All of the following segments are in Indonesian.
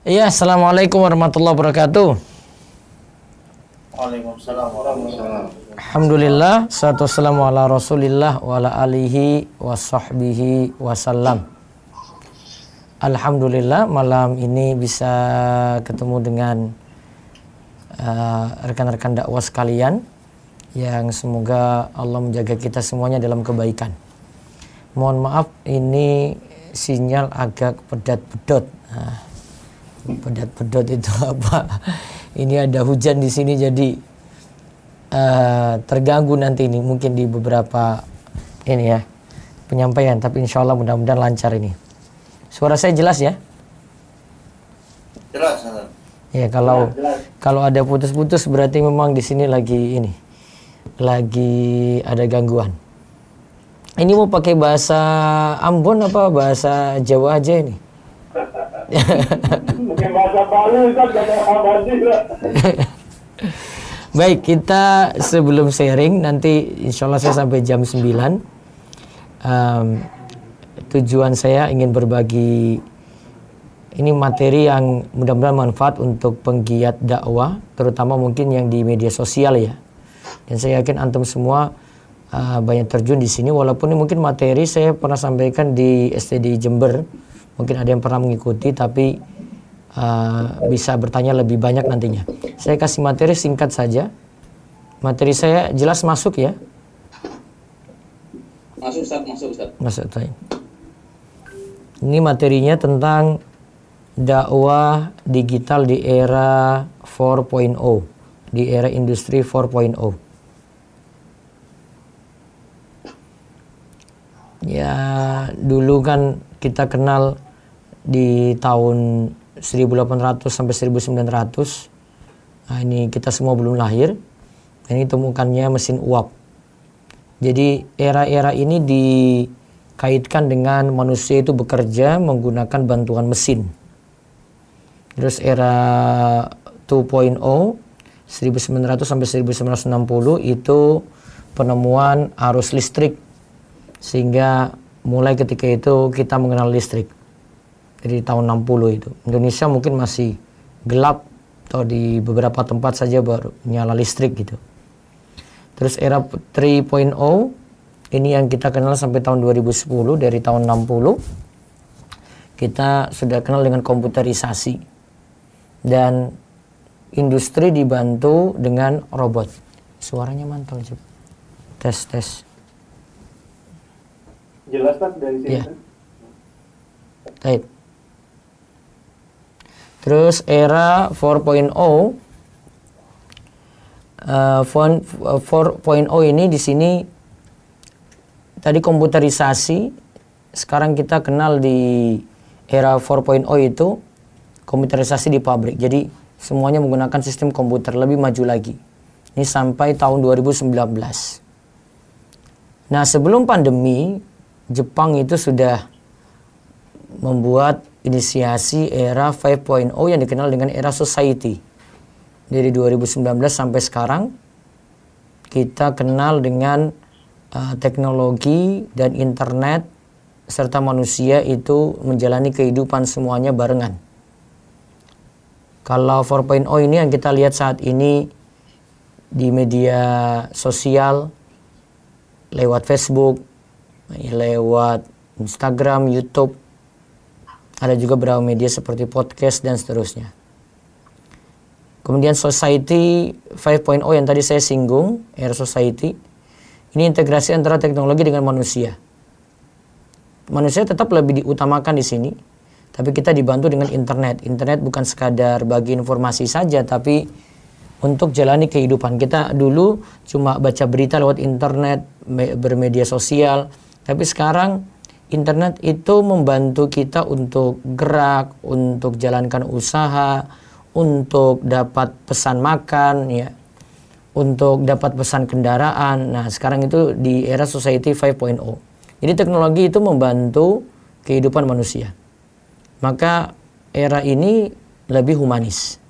Iya, assalamualaikum warahmatullahi wabarakatuh. Waalaikumsalam warahmatullahi wabarakatuh. Alhamdulillah, salatu wassalamu ala rasulillah wa ala alihi wa sahbihi wasallam. Alhamdulillah malam ini bisa ketemu dengan rekan-rekan dakwah sekalian, yang semoga Allah menjaga kita semuanya dalam kebaikan. Mohon maaf, ini sinyal agak pedat-pedot. Pedat-pedot itu apa? Ini ada hujan di sini, jadi terganggu nanti ini mungkin di beberapa ini ya penyampaian. Tapi insya Allah mudah-mudahan lancar ini. Suara saya jelas ya? Jelas. Ya, kalau ada putus-putus berarti memang di sini lagi ada gangguan. Ini mau pakai bahasa Ambon apa bahasa Jawa aja ini? Mungkin bahasa Bali kan Baik, kita sebelum sharing nanti insya Allah saya sampai jam 9. Tujuan saya ingin berbagi ini materi yang mudah-mudahan manfaat untuk penggiat dakwah, terutama mungkin yang di media sosial ya. Dan saya yakin antum semua banyak terjun di sini, walaupun ini mungkin materi saya pernah sampaikan di STD Jember. Mungkin ada yang pernah mengikuti, tapi bisa bertanya lebih banyak nantinya. Saya kasih materi singkat saja. Materi saya jelas masuk ya? Masuk Ustaz. Masuk. Ini materinya tentang dakwah digital di era 4.0, di era industri 4.0. Ya, dulu kan kita kenal di tahun 1800 sampai 1900. Nah, ini kita semua belum lahir. Ini temukannya mesin uap. Jadi era-era ini dikaitkan dengan manusia itu bekerja menggunakan bantuan mesin. Terus era 2.0 1900 sampai 1960 itu penemuan arus listrik. Sehingga mulai ketika itu kita mengenal listrik. Jadi tahun 60 itu. Indonesia mungkin masih gelap atau di beberapa tempat saja baru nyala listrik gitu. Terus era 3.0 ini yang kita kenal sampai tahun 2010. Dari tahun 60 kita sudah kenal dengan komputerisasi. Dan industri dibantu dengan robot. Suaranya mantul juga. Tes. jelas kan dari sini. Ya. Baik. Terus era 4.0 4.0 ini di sini tadi komputerisasi. Sekarang kita kenal di era 4.0 itu komputerisasi di pabrik. Jadi semuanya menggunakan sistem komputer, lebih maju lagi. Ini sampai tahun 2019. Nah, sebelum pandemi Jepang itu sudah membuat inisiasi era 5.0 yang dikenal dengan era society. Dari 2019 sampai sekarang kita kenal dengan teknologi dan internet serta manusia itu menjalani kehidupan semuanya barengan. Kalau 4.0 ini yang kita lihat saat ini di media sosial, lewat Facebook, lewat Instagram, YouTube, ada juga beberapa media seperti podcast dan seterusnya. Kemudian society 5.0 yang tadi saya singgung, era society, ini integrasi antara teknologi dengan manusia. Manusia tetap lebih diutamakan di sini, tapi kita dibantu dengan internet. Internet bukan sekadar bagi informasi saja, tapi untuk jalani kehidupan. Kita dulu cuma baca berita lewat internet, bermedia sosial, tapi sekarang internet itu membantu kita untuk gerak, untuk jalankan usaha, untuk dapat pesan makan, ya, untuk dapat pesan kendaraan. Nah, sekarang itu di era society 5.0. Jadi teknologi itu membantu kehidupan manusia. Maka era ini lebih humanis.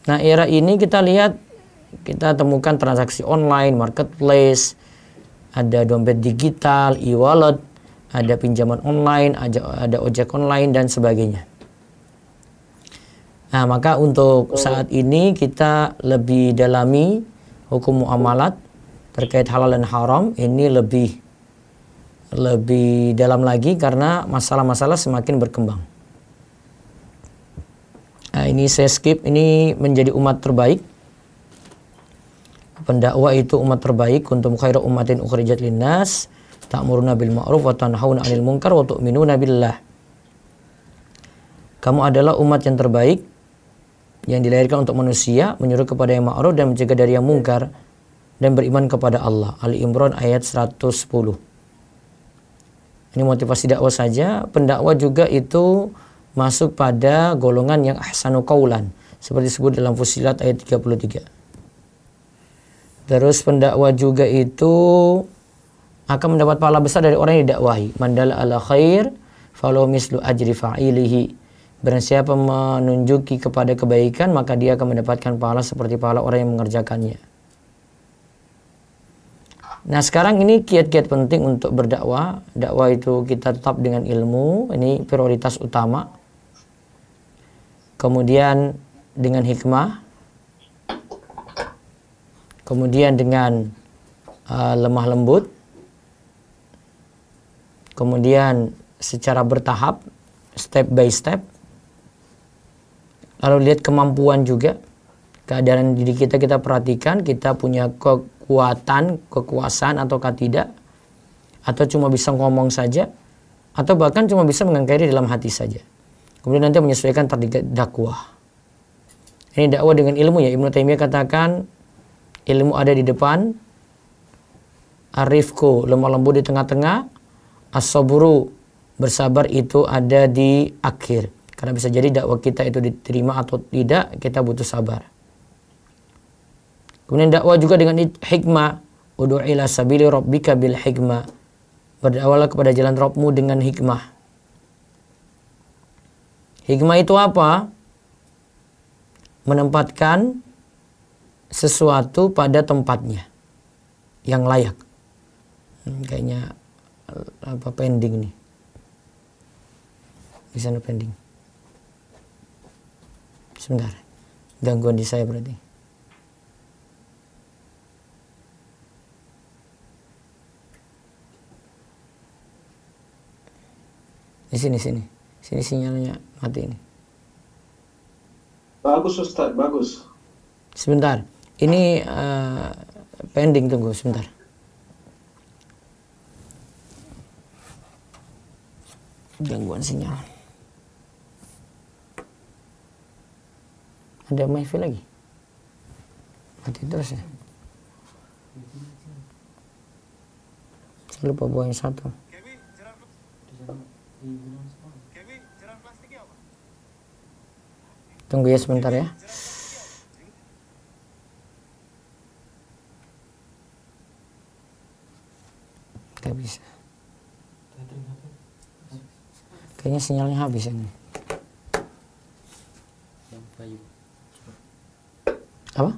Nah, era ini kita lihat, kita temukan transaksi online, marketplace, ada dompet digital, e-wallet, ada pinjaman online, ada ojek online dan sebagainya. Nah, maka untuk saat ini kita lebih dalami hukum muamalat terkait halal dan haram ini lebih dalam lagi karena masalah-masalah semakin berkembang. Nah, ini saya skip, ini menjadi umat terbaik. Pendakwa itu umat terbaik, kuntum khairu ummatin ukhrijat linnas ta'muruna bil ma'ruf wa tanhauna 'anil munkar wa tu'minuna billah. Kamu adalah umat yang terbaik yang dilahirkan untuk manusia, menyuruh kepada yang ma'ruf dan mencegah dari yang mungkar dan beriman kepada Allah. Ali Imran ayat 110. Ini motivasi dakwah saja. Pendakwa juga itu masuk pada golongan yang ahsanu qaulan, seperti disebut dalam Fussilat ayat 33. Terus pendakwa juga itu akan mendapat pahala besar dari orang yang didakwahi. Mandala ala khair falahu mislu ajri fa'ilihi. Barang siapa menunjuki kepada kebaikan, maka dia akan mendapatkan pahala seperti pahala orang yang mengerjakannya. Nah, sekarang ini kiat-kiat penting untuk berdakwah. Dakwah itu kita tetap dengan ilmu, ini prioritas utama. Kemudian dengan hikmah. Kemudian dengan lemah lembut. Kemudian secara bertahap, step by step. Lalu lihat kemampuan juga. Keadaan diri kita perhatikan, kita punya kekuatan, kekuasaan ataukah tidak, atau cuma bisa ngomong saja, atau bahkan cuma bisa mengingkari dalam hati saja. Kemudian nanti menyesuaikan target dakwah. Ini dakwah dengan ilmu ya. Ibnu Taimiyah katakan ilmu ada di depan, arifku lemah lembut di tengah-tengah, as-sabru bersabar itu ada di akhir. Karena bisa jadi dakwah kita itu diterima atau tidak, kita butuh sabar. Kemudian dakwah juga dengan hikmah. Ud'u ila sabili rabbika bil hikmah. Berdakwahlah kepada jalan Rabbmu dengan hikmah. Hikmah itu apa? Menempatkan sesuatu pada tempatnya yang layak. Kayaknya apa pending nih. Di sana pending. Sebentar. Gangguan di saya berarti. Di sini sinyalnya mati ini. Bagus Ustaz, bagus. Sebentar, ini pending, tunggu sebentar. Gangguan sinyal. Ada wifi lagi? Mati terus ya. Saya lupa bawa yang satu. Tunggu ya sebentar ya. Gak bisa. Kayaknya sinyalnya habis ini. Apa?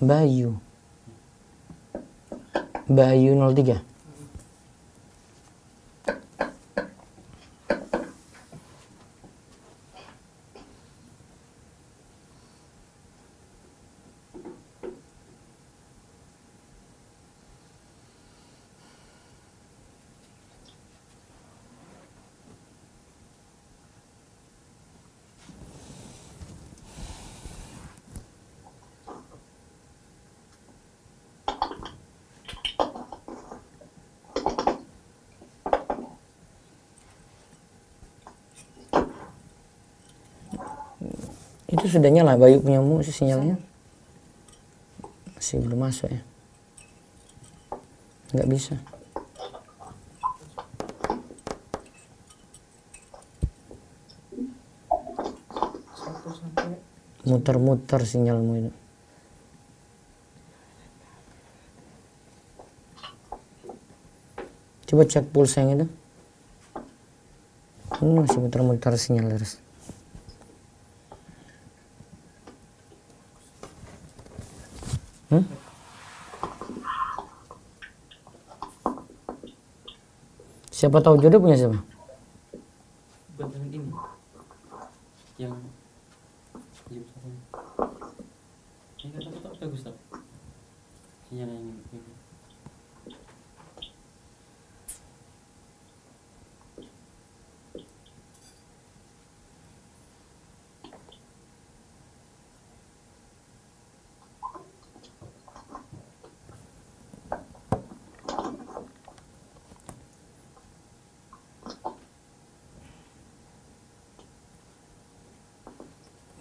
Bayu 03. Itu sudah nyala Bayu punyamu sinyalnya? Masih belum masuk ya? Nggak bisa. Muter-muter sinyalmu itu. Coba cek pulsa yang itu. Ini masih muter-muter sinyal terus. Siapa tahu jodoh punya siapa? Bukan ini yang ya Gustaf? Sinyal yang ini.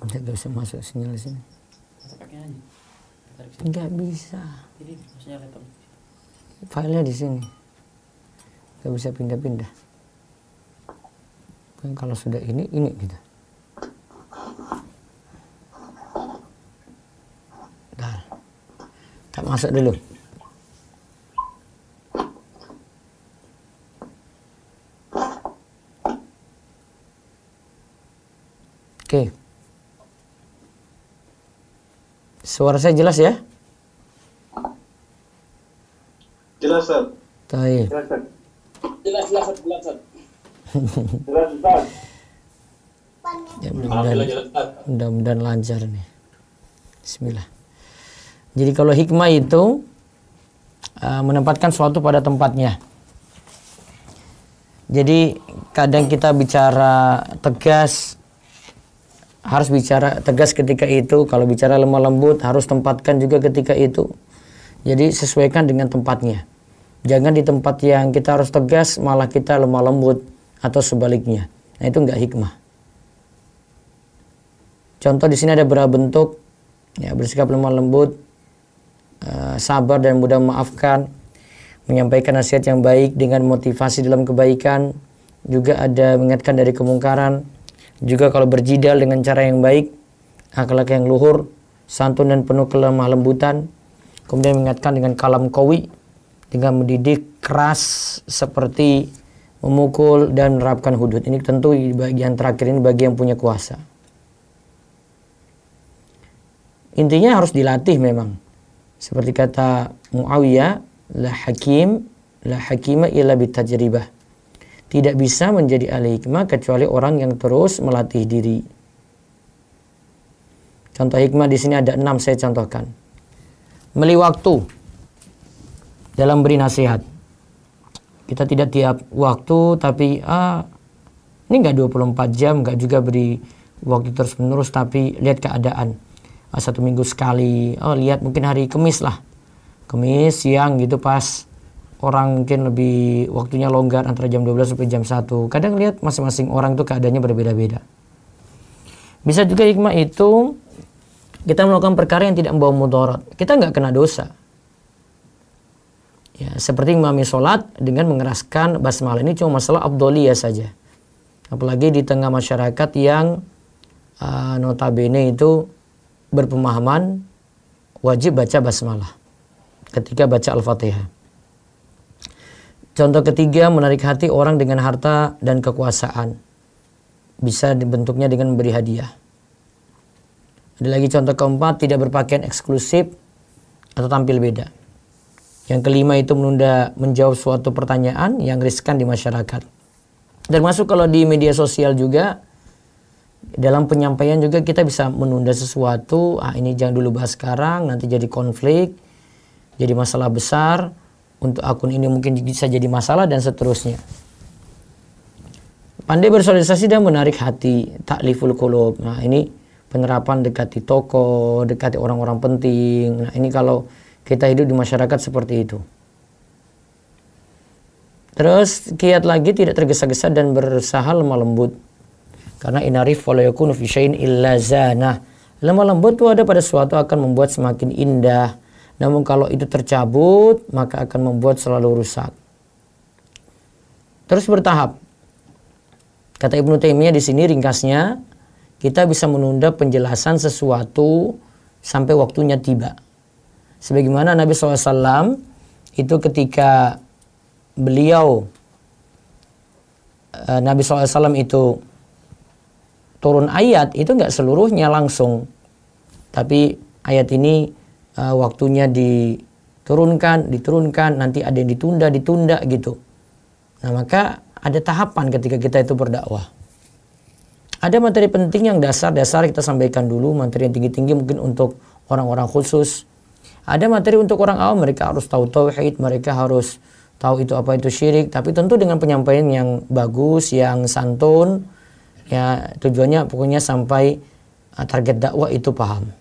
Tidak bisa masuk sinyal di sini. Pakai aja. Tarik sini. Nggak bisa. Jadi maksudnya laptop. Filenya di sini. Nggak bisa pindah-pindah. Kan kalau sudah ini gitu. Bentar. Tak masuk dulu. Oke. Suara saya jelas ya? Jelas, Ustaz. Baik. Jelas, Ustaz. Jelas, Ustaz. Jelas, Ustaz. Ya, Alhamdulillah jelas, Ustaz. mudah-mudahan lancar nih. Bismillah. Jadi kalau hikmah itu menempatkan sesuatu pada tempatnya. Jadi kadang kita bicara tegas, harus bicara tegas ketika itu. Kalau bicara lemah lembut, harus tempatkan juga ketika itu. Jadi sesuaikan dengan tempatnya. Jangan di tempat yang kita harus tegas, malah kita lemah lembut atau sebaliknya. Nah itu enggak hikmah. Contoh di sini ada beberapa bentuk, ya, bersikap lemah lembut, sabar dan mudah memaafkan, menyampaikan nasihat yang baik dengan motivasi dalam kebaikan, juga ada mengingatkan dari kemungkaran. Juga kalau berjidal dengan cara yang baik, akhlak yang luhur, santun dan penuh kelemah lembutan. Kemudian mengingatkan dengan kalam qawi, dengan mendidik keras seperti memukul dan menerapkan hudud. Ini tentu di bagian terakhir ini bagi yang punya kuasa. Intinya harus dilatih memang. Seperti kata Muawiyah, la hakima illa bitajribah. Tidak bisa menjadi ahli hikmah kecuali orang yang terus melatih diri. Contoh hikmah di sini ada 6 saya contohkan. Meli waktu dalam beri nasihat. Kita tidak tiap waktu, tapi ini enggak 24 jam, enggak juga beri waktu terus menerus, tapi lihat keadaan. 1 minggu sekali, lihat mungkin hari Kamis lah. Kamis siang gitu pas orang mungkin lebih waktunya longgar antara jam 12 sampai jam 1. Kadang lihat masing-masing orang itu keadaannya berbeda-beda. Bisa juga hikmah itu kita melakukan perkara yang tidak membawa mudarat. Kita nggak kena dosa. Ya, seperti imami sholat dengan mengeraskan basmalah, ini cuma masalah afdholiyah saja. Apalagi di tengah masyarakat yang notabene itu berpemahaman wajib baca basmalah ketika baca Al-Fatihah. Contoh ketiga, menarik hati orang dengan harta dan kekuasaan. Bisa dibentuknya dengan memberi hadiah. Ada lagi contoh keempat, tidak berpakaian eksklusif atau tampil beda. Yang kelima itu menunda menjawab suatu pertanyaan yang riskan di masyarakat. Termasuk kalau di media sosial juga, dalam penyampaian juga kita bisa menunda sesuatu. Ini jangan dulu bahas sekarang, nanti jadi konflik, jadi masalah besar. Untuk akun ini mungkin bisa jadi masalah dan seterusnya. Pandai bersosialisasi dan menarik hati, takliful qulub. Nah ini penerapan dekati tokoh, dekati orang-orang penting. Nah ini kalau kita hidup di masyarakat seperti itu. Terus kiat lagi tidak tergesa-gesa dan berusaha lemah lembut. Karena inarif wala yakunu fi syai'in illa zana. Lemah lembut itu ada pada sesuatu akan membuat semakin indah. Namun kalau itu tercabut, maka akan membuat selalu rusak. Terus bertahap. Kata Ibnu Taimiyah di sini ringkasnya, kita bisa menunda penjelasan sesuatu sampai waktunya tiba. Sebagaimana Nabi SAW itu ketika Nabi SAW itu turun ayat, itu nggak seluruhnya langsung. Tapi ayat ini waktunya diturunkan, nanti ada yang ditunda gitu. Nah maka ada tahapan ketika kita itu berdakwah. Ada materi penting yang dasar kita sampaikan dulu, materi yang tinggi-tinggi mungkin untuk orang-orang khusus. Ada materi untuk orang awam, mereka harus tahu tauhid, mereka harus tahu itu apa itu syirik, tapi tentu dengan penyampaian yang bagus, yang santun, ya tujuannya pokoknya sampai target dakwah itu paham.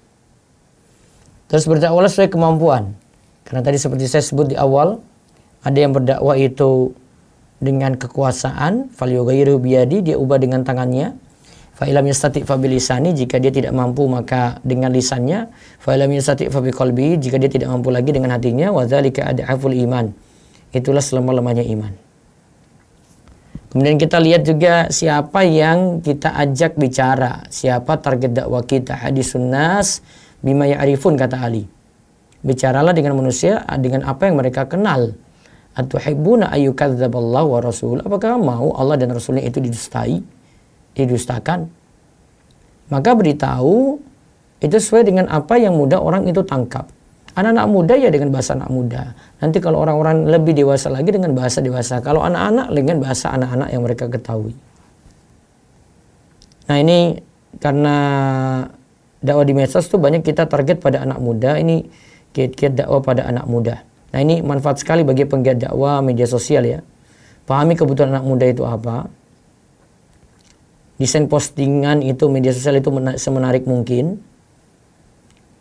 Terus berdakwah sesuai kemampuan. Karena tadi seperti saya sebut di awal, ada yang berdakwah itu dengan kekuasaan, falyughayyiru biyadi, dia ubah dengan tangannya. Fa illam yastati' fa bilisani, jika dia tidak mampu maka dengan lisannya. Fa illam yastati' fa biqalbi, jika dia tidak mampu lagi dengan hatinya. Wa dzalika ad'aful iman. Itulah selemah-lemahnya iman. Kemudian kita lihat juga siapa yang kita ajak bicara, siapa target dakwah kita. Hadisun nas bima ya'rifun, kata Ali. Bicaralah dengan manusia dengan apa yang mereka kenal. Atuhibbuna ayyukadzdzaballahu wa rasul. Apakah mau Allah dan Rasulnya itu didustakan? Maka beritahu itu sesuai dengan apa yang mudah orang itu tangkap. Anak-anak muda ya dengan bahasa anak muda. Nanti kalau orang-orang lebih dewasa lagi dengan bahasa dewasa. Kalau anak-anak dengan bahasa anak-anak yang mereka ketahui. Nah ini karena dakwah di medsos itu banyak kita target pada anak muda. Ini kiat-kiat dakwah pada anak muda. Nah ini manfaat sekali bagi penggiat dakwah media sosial ya. Pahami kebutuhan anak muda itu apa. Desain postingan itu media sosial itu semenarik mungkin.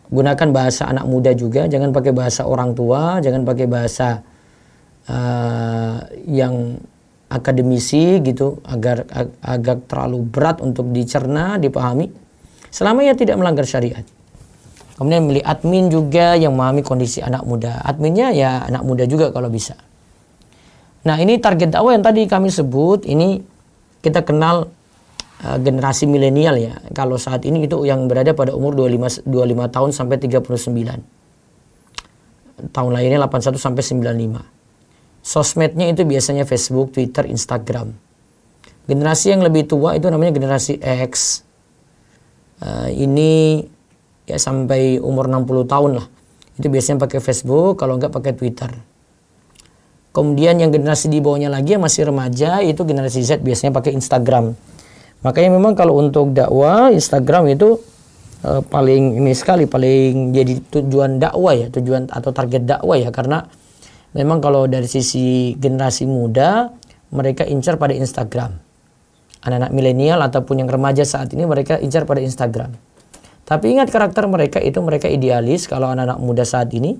Gunakan bahasa anak muda juga. Jangan pakai bahasa orang tua. Jangan pakai bahasa yang akademisi gitu. Agar terlalu berat untuk dicerna, dipahami. Selama ia tidak melanggar syariat. Kemudian milih admin juga yang memahami kondisi anak muda. Adminnya ya anak muda juga kalau bisa. Nah ini target dakwah yang tadi kami sebut. Ini kita kenal generasi milenial ya. Kalau saat ini itu yang berada pada umur 25 tahun sampai 39. Tahun lahirnya 81 sampai 95. Sosmednya itu biasanya Facebook, Twitter, Instagram. Generasi yang lebih tua itu namanya generasi X. Ini ya sampai umur 60 tahun lah. Itu biasanya pakai Facebook, kalau enggak pakai Twitter. Kemudian yang generasi di bawahnya lagi yang masih remaja itu generasi Z biasanya pakai Instagram. Makanya memang kalau untuk dakwah Instagram itu paling ini sekali, paling jadi tujuan dakwah ya, tujuan atau target dakwah ya, karena memang kalau dari sisi generasi muda mereka incar pada Instagram. Anak-anak milenial ataupun yang remaja saat ini mereka incar pada Instagram. Tapi ingat karakter mereka itu mereka idealis kalau anak-anak muda saat ini.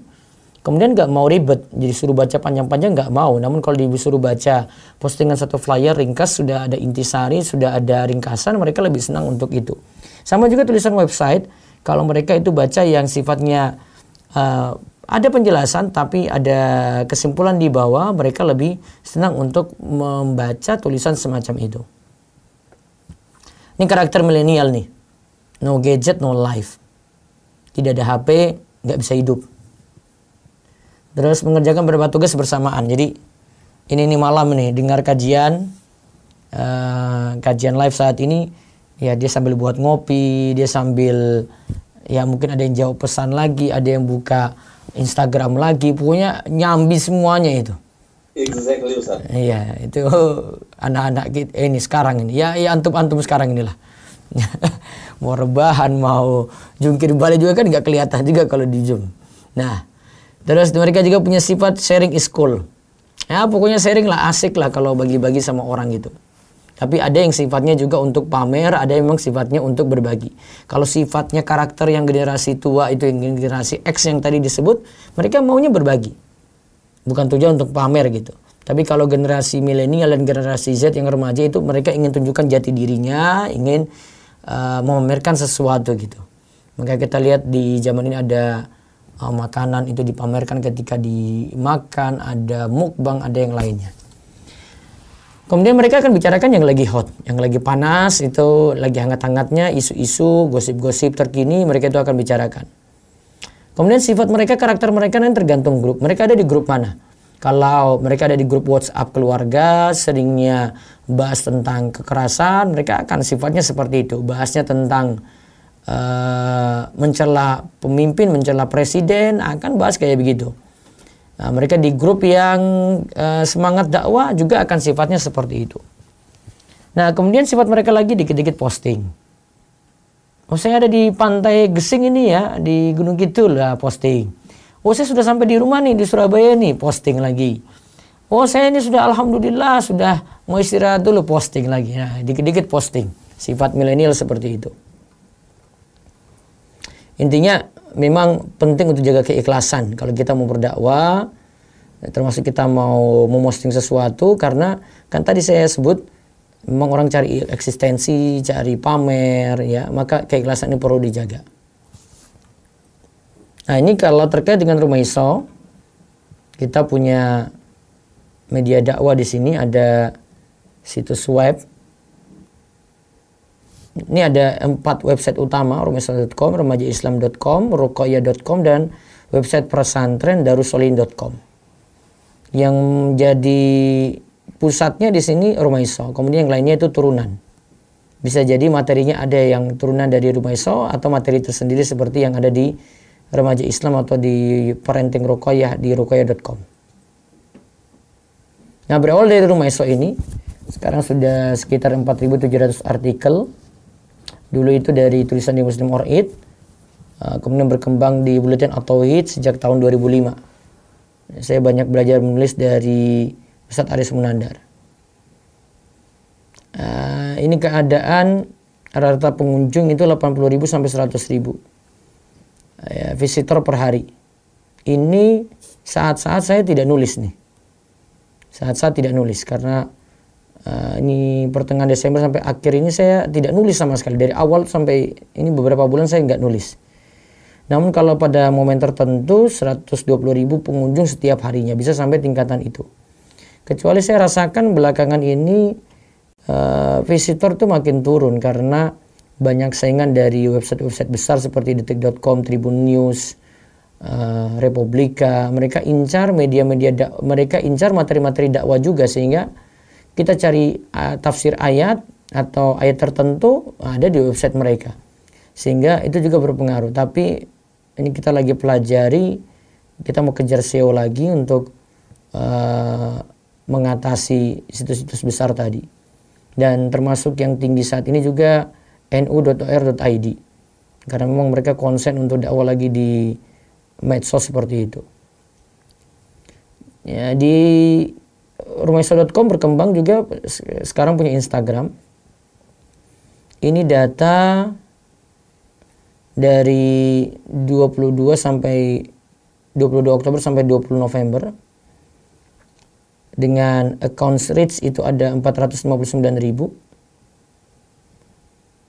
Kemudian nggak mau ribet, jadi suruh baca panjang-panjang nggak mau. Namun kalau disuruh baca postingan satu flyer ringkas, sudah ada intisari, sudah ada ringkasan, mereka lebih senang untuk itu. Sama juga tulisan website, kalau mereka itu baca yang sifatnya ada penjelasan tapi ada kesimpulan di bawah, mereka lebih senang untuk membaca tulisan semacam itu. Ini karakter milenial nih. No gadget, no life. Tidak ada HP, nggak bisa hidup. Terus mengerjakan beberapa tugas bersamaan. Jadi ini malam nih dengar kajian live saat ini. Ya dia sambil buat ngopi, dia sambil ya mungkin ada yang jawab pesan lagi, ada yang buka Instagram lagi. Pokoknya nyambi semuanya itu. Exactly, Ustaz. Iya, itu anak-anak kita ini sekarang ini. Ya antum-antum sekarang inilah. Mau rebahan, mau jungkir balik juga kan nggak kelihatan juga kalau di Zoom. Nah, terus mereka juga punya sifat sharing is cool. Ya pokoknya sharing lah, asik lah kalau bagi-bagi sama orang gitu. Tapi ada yang sifatnya juga untuk pamer, ada yang memang sifatnya untuk berbagi. Kalau sifatnya karakter yang generasi tua itu yang generasi X yang tadi disebut, mereka maunya berbagi. Bukan tujuan untuk pamer gitu. Tapi kalau generasi milenial dan generasi Z yang remaja itu mereka ingin tunjukkan jati dirinya, ingin memamerkan sesuatu gitu. Maka kita lihat di zaman ini ada makanan itu dipamerkan ketika dimakan, ada mukbang, ada yang lainnya. Kemudian mereka akan bicarakan yang lagi hot, yang lagi panas, itu lagi hangat-hangatnya, isu-isu, gosip-gosip terkini, mereka itu akan bicarakan. Kemudian sifat mereka, karakter mereka nanti tergantung grup. Mereka ada di grup mana? Kalau mereka ada di grup WhatsApp keluarga, seringnya bahas tentang kekerasan, mereka akan sifatnya seperti itu. Bahasnya tentang mencela pemimpin, mencela presiden, akan bahas kayak begitu. Nah, mereka di grup yang semangat dakwah juga akan sifatnya seperti itu. Nah, kemudian sifat mereka lagi dikit-dikit posting. Oh, saya ada di Pantai Gesing ini ya, di Gunung Kidul lah posting. Oh, saya sudah sampai di rumah nih di Surabaya nih, posting lagi. Oh, saya ini sudah alhamdulillah sudah mau istirahat dulu, posting lagi. Nah, dikit-dikit posting. Sifat milenial seperti itu. Intinya memang penting untuk jaga keikhlasan kalau kita mau berdakwah, termasuk kita mau memosting sesuatu, karena kan tadi saya sebut memang orang cari eksistensi, cari pamer ya, maka keikhlasan ini perlu dijaga. Nah, ini kalau terkait dengan Rumah Iso, kita punya media dakwah di sini, ada situs web. Ini ada 4 website utama, rumahiso.com, remajaislam.com, ruqayyah.com, dan website pesantren darussolihin.com. Yang jadi pusatnya di sini Rumah Iso, kemudian yang lainnya itu turunan. Bisa jadi materinya ada yang turunan dari Rumah Iso atau materi tersendiri seperti yang ada di Remaja Islam atau di Parenting Ruqayyah di ruqayyah.com. Nah, berawal dari Rumah Iso ini, sekarang sudah sekitar 4.700 artikel. Dulu itu dari tulisan di Muslim Or'id, kemudian berkembang di Buletin At-Tauhid sejak tahun 2005. Saya banyak belajar menulis dari Ustadz Aris Munandar. Ini keadaan rata-rata pengunjung itu 80.000 sampai 100.000 visitor per hari. Ini saat-saat saya tidak nulis nih. Saat-saat tidak nulis karena ini pertengahan Desember sampai akhir ini saya tidak nulis sama sekali. Dari awal sampai ini beberapa bulan saya nggak nulis. Namun kalau pada momen tertentu 120.000 pengunjung setiap harinya, bisa sampai tingkatan itu. Kecuali saya rasakan belakangan ini visitor tuh makin turun karena banyak saingan dari website-website besar seperti detik.com, Tribun News, Republika. Mereka incar mereka incar materi-materi dakwah juga, sehingga kita cari tafsir ayat atau ayat tertentu ada di website mereka. Sehingga itu juga berpengaruh. Tapi ini kita lagi pelajari, kita mau kejar SEO lagi untuk mengatasi situs-situs besar tadi. Dan termasuk yang tinggi saat ini juga nu.or.id, karena memang mereka konsen untuk dakwah lagi di medsos seperti itu. Ya, di rumahiso.com berkembang juga sekarang punya Instagram. Ini data dari 22 Oktober sampai 20 November. Dengan accounts reach itu ada 459.000.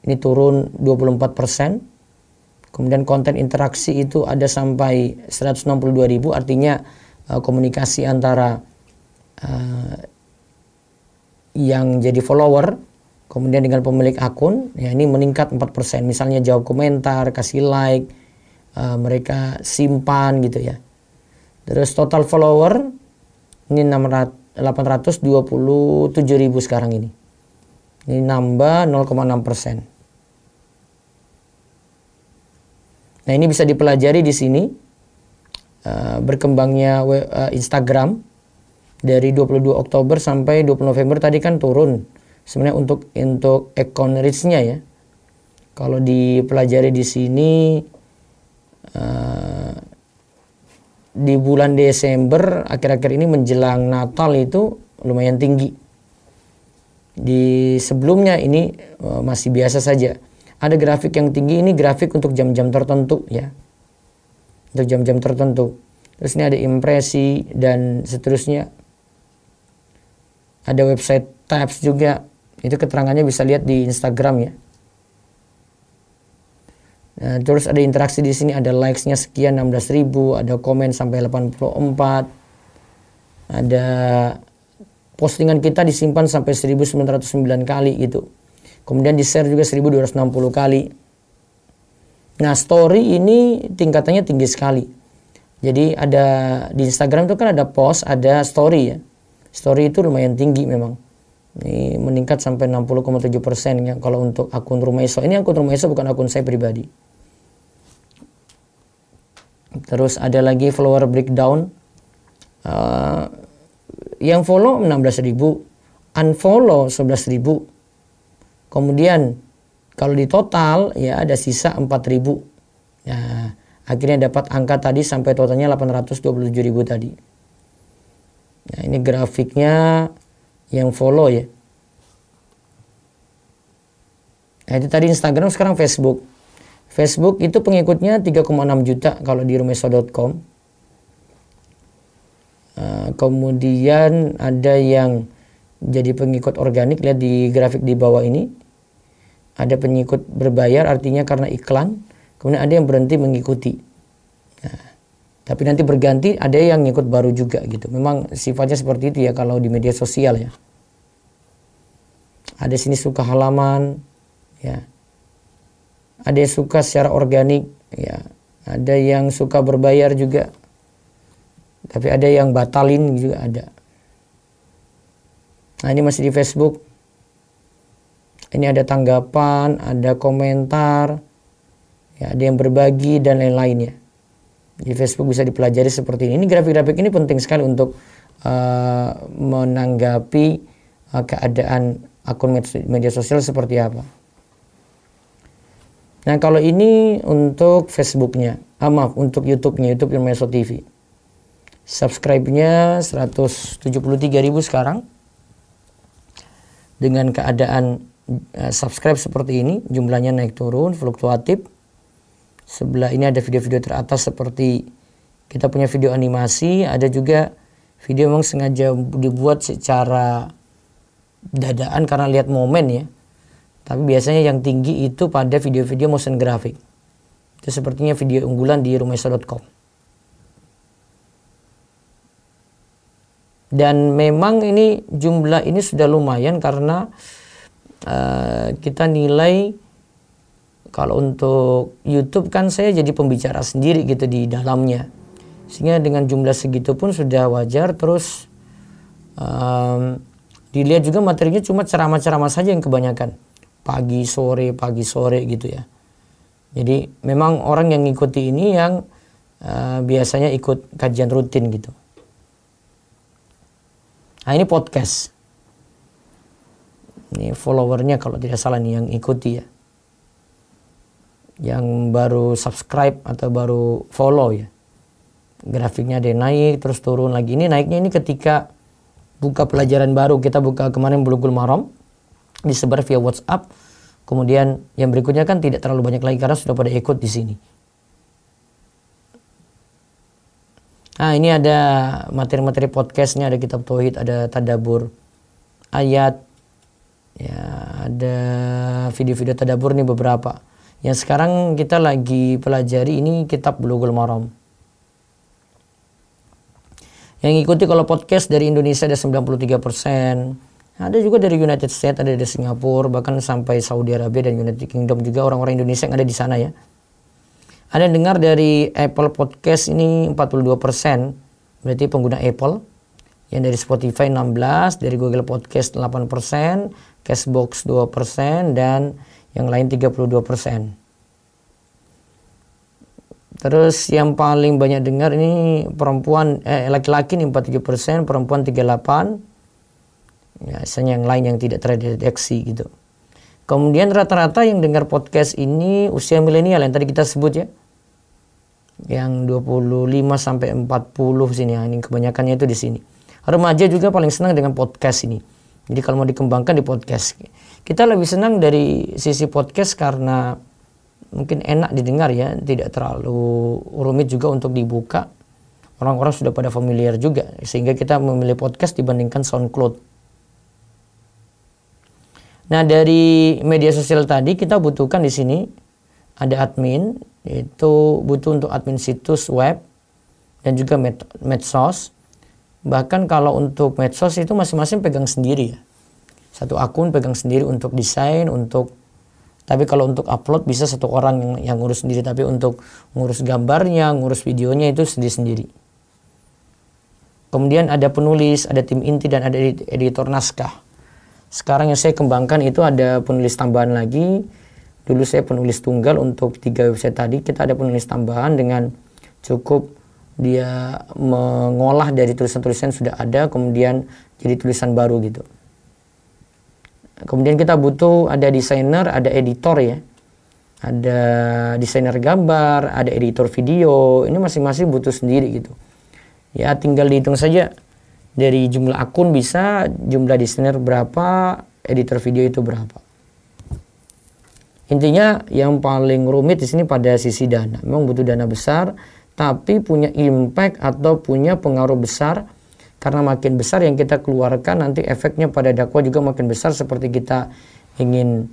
Ini turun 24%. Kemudian konten interaksi itu ada sampai 162.000, artinya komunikasi antara yang jadi follower kemudian dengan pemilik akun, ya ini meningkat 4%. Misalnya jawab komentar, kasih like, mereka simpan gitu ya. Terus total follower ini 827.000 sekarang ini. Ini nambah 0,6%. Nah, ini bisa dipelajari di sini berkembangnya Instagram dari 22 Oktober sampai 20 November tadi kan turun. Sebenarnya untuk account reach-nya ya. Kalau dipelajari di sini di bulan Desember akhir-akhir ini menjelang Natal itu lumayan tinggi. Di sebelumnya ini masih biasa saja. Ada grafik yang tinggi, ini grafik untuk jam-jam tertentu ya. Untuk jam-jam tertentu. Terus ini ada impresi dan seterusnya. Ada website tabs juga. Itu keterangannya bisa lihat di Instagram ya. Nah, terus ada interaksi di sini, ada likes-nya sekian 16.000, ada komen sampai 84. Ada postingan kita disimpan sampai 1909 kali gitu. Kemudian di-share juga 1260 kali. Nah, story ini tingkatannya tinggi sekali. Jadi ada di Instagram itu kan ada post, ada story ya. Story itu lumayan tinggi memang. Ini meningkat sampai 60,7% ya kalau untuk akun Rumah Iso. Ini akun Rumah Iso bukan akun saya pribadi. Terus ada lagi follower breakdown. Yang follow 16.000, unfollow 11.000. Kemudian kalau di total ya ada sisa 4.000. Nah, akhirnya dapat angka tadi sampai totalnya 827.000 tadi. Nah, ini grafiknya yang follow ya. Nah, itu tadi Instagram, sekarang Facebook. Facebook itu pengikutnya 3,6 juta kalau di rumeso.com. Kemudian ada yang jadi pengikut organik, lihat di grafik di bawah ini. Ada pengikut berbayar, artinya karena iklan. Kemudian ada yang berhenti mengikuti. Nah, tapi nanti berganti, ada yang ngikut baru juga gitu. Memang sifatnya seperti itu ya kalau di media sosial ya. Ada sini suka halaman, ya. Ada yang suka secara organik, ya. Ada yang suka berbayar juga. Tapi ada yang batalin juga ada. Nah, ini masih di Facebook. Ini ada tanggapan, ada komentar, ya, ada yang berbagi dan lain-lainnya. Di Facebook bisa dipelajari seperti ini. Ini grafik-grafik ini penting sekali untuk menanggapi keadaan akun media sosial seperti apa. Nah, kalau ini untuk Facebooknya, maaf, untuk YouTube-nya, YouTube Rumeso TV. Subscribe-nya 173.000 sekarang. Dengan keadaan subscribe seperti ini, jumlahnya naik turun, fluktuatif. Sebelah ini ada video-video teratas seperti kita punya video animasi, ada juga video memang sengaja dibuat secara dadaan karena lihat momen ya. Tapi biasanya yang tinggi itu pada video-video motion graphic. Itu sepertinya video unggulan di rumeso.com. Dan memang ini jumlah ini sudah lumayan karena kita nilai kalau untuk YouTube kan saya jadi pembicara sendiri gitu di dalamnya. Sehingga dengan jumlah segitu pun sudah wajar. Terus dilihat juga materinya cuma ceramah-ceramah saja yang kebanyakan. Pagi sore gitu ya. Jadi memang orang yang ngikuti ini yang biasanya ikut kajian rutin gitu. Nah, ini podcast. Ini followernya kalau tidak salah nih yang ikuti ya. Yang baru subscribe atau baru follow ya. Grafiknya ada naik terus turun lagi. Ini naiknya ini ketika buka pelajaran baru. Kita buka kemarin Bulughul Maram, disebar via WhatsApp. Kemudian yang berikutnya kan tidak terlalu banyak lagi karena sudah pada ikut di sini. Nah, ini ada materi-materi podcastnya, ada kitab tauhid, ada tadabbur ayat, ya, ada video-video tadabbur nih beberapa. Yang sekarang kita lagi pelajari ini kitab Bulughul Maram. Yang ikuti kalau podcast dari Indonesia ada 93%. Ada juga dari United States, ada dari Singapura, bahkan sampai Saudi Arabia dan United Kingdom juga orang-orang Indonesia yang ada di sana ya. Ada yang dengar dari Apple Podcast ini 42%, berarti pengguna Apple. Yang dari Spotify 16%, dari Google Podcast 8%, Castbox 2%, dan yang lain 32%. Terus yang paling banyak dengar ini perempuan, laki-laki nih 47%, perempuan 38%. Ya, misalnya yang lain yang tidak terdeteksi gitu. Kemudian rata-rata yang dengar podcast ini usia milenial yang tadi kita sebut ya. Yang 25 sampai 40 sini ya, ini kebanyakannya itu di sini. Remaja juga paling senang dengan podcast ini. Jadi kalau mau dikembangkan di podcast. Kita lebih senang dari sisi podcast karena mungkin enak didengar ya, tidak terlalu rumit juga untuk dibuka. Orang-orang sudah pada familiar juga sehingga kita memilih podcast dibandingkan SoundCloud. Nah, dari media sosial tadi kita butuhkan di sini ada admin, yaitu butuh untuk admin situs web dan juga medsos. Bahkan kalau untuk medsos itu masing-masing pegang sendiri ya. Satu akun pegang sendiri untuk desain, tapi kalau untuk upload bisa satu orang yang ngurus sendiri, tapi untuk ngurus gambarnya, ngurus videonya itu sendiri-sendiri. Kemudian ada penulis, ada tim inti dan ada editor naskah. Sekarang yang saya kembangkan itu ada penulis tambahan lagi. Dulu saya penulis tunggal untuk 3 website tadi. Kita ada penulis tambahan dengan cukup dia mengolah dari tulisan-tulisan sudah ada, kemudian jadi tulisan baru gitu. Kemudian kita butuh ada desainer, ada editor ya. Ada desainer gambar, ada editor video. Ini masing-masing butuh sendiri gitu. Ya tinggal dihitung saja dari jumlah akun bisa, jumlah desainer berapa, editor video itu berapa. Intinya yang paling rumit di sini pada sisi dana. Memang butuh dana besar, tapi punya impact atau punya pengaruh besar. Karena makin besar yang kita keluarkan, nanti efeknya pada dakwah juga makin besar. Seperti kita ingin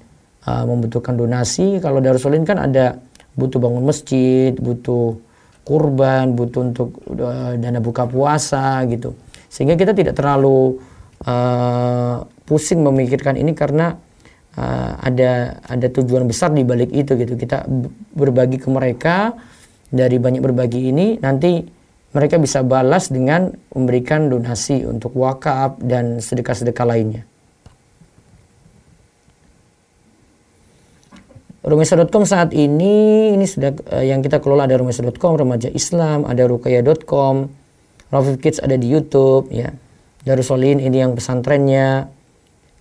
membutuhkan donasi. Kalau Darussolin kan ada butuh bangun masjid, butuh kurban, butuh untuk dana buka puasa gitu. Sehingga kita tidak terlalu pusing memikirkan ini karena ada tujuan besar di balik itu gitu. Kita berbagi ke mereka, dari banyak berbagi ini nanti mereka bisa balas dengan memberikan donasi untuk wakaf dan sedekah-sedekah lainnya. Rumesa.com saat ini sudah yang kita kelola ada Rumesa.com, Remaja Islam, ada Ruqayyah.com, Rafiq Kids ada di YouTube ya. Darussolin ini yang pesantrennya.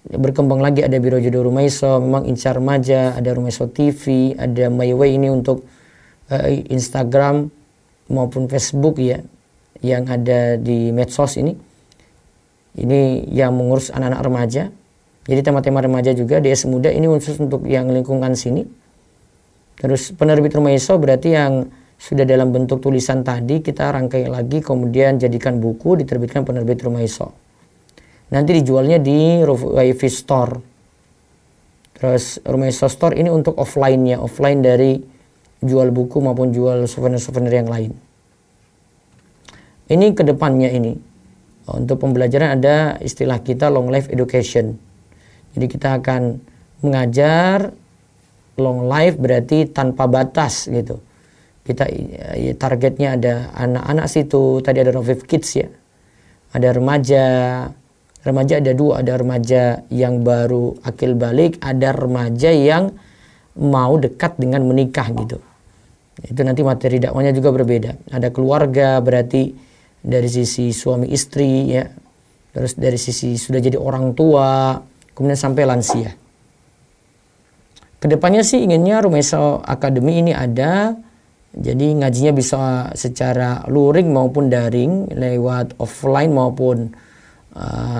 Berkembang lagi ada Biro Jodoh Rumaiso, memang Incar Remaja, ada Rumaiso TV, ada My Way ini untuk Instagram maupun Facebook ya, yang ada di medsos ini yang mengurus anak-anak remaja. Jadi tema-tema remaja juga, DS Muda ini khusus untuk yang lingkungan sini. Terus penerbit Rumaiso berarti yang sudah dalam bentuk tulisan tadi kita rangkai lagi, kemudian jadikan buku, diterbitkan penerbit Rumaiso. Nanti dijualnya di Wifi Store. Terus Rumaiso Store ini untuk offline-nya, offline dari jual buku maupun jual souvenir-souvenir yang lain. Ini kedepannya ini. Untuk pembelajaran ada istilah kita long life education. Jadi kita akan mengajar long life berarti tanpa batas gitu. Kita targetnya ada anak-anak situ, tadi ada Rafiq Kids ya. Ada remaja. Remaja ada dua, ada remaja yang baru akil balik, ada remaja yang mau dekat dengan menikah gitu. Itu nanti materi dakwahnya juga berbeda. Ada keluarga berarti dari sisi suami istri ya. Terus dari sisi sudah jadi orang tua, kemudian sampai lansia. Kedepannya sih inginnya Rumaiso Academy ini ada. Jadi ngajinya bisa secara luring maupun daring, lewat offline maupun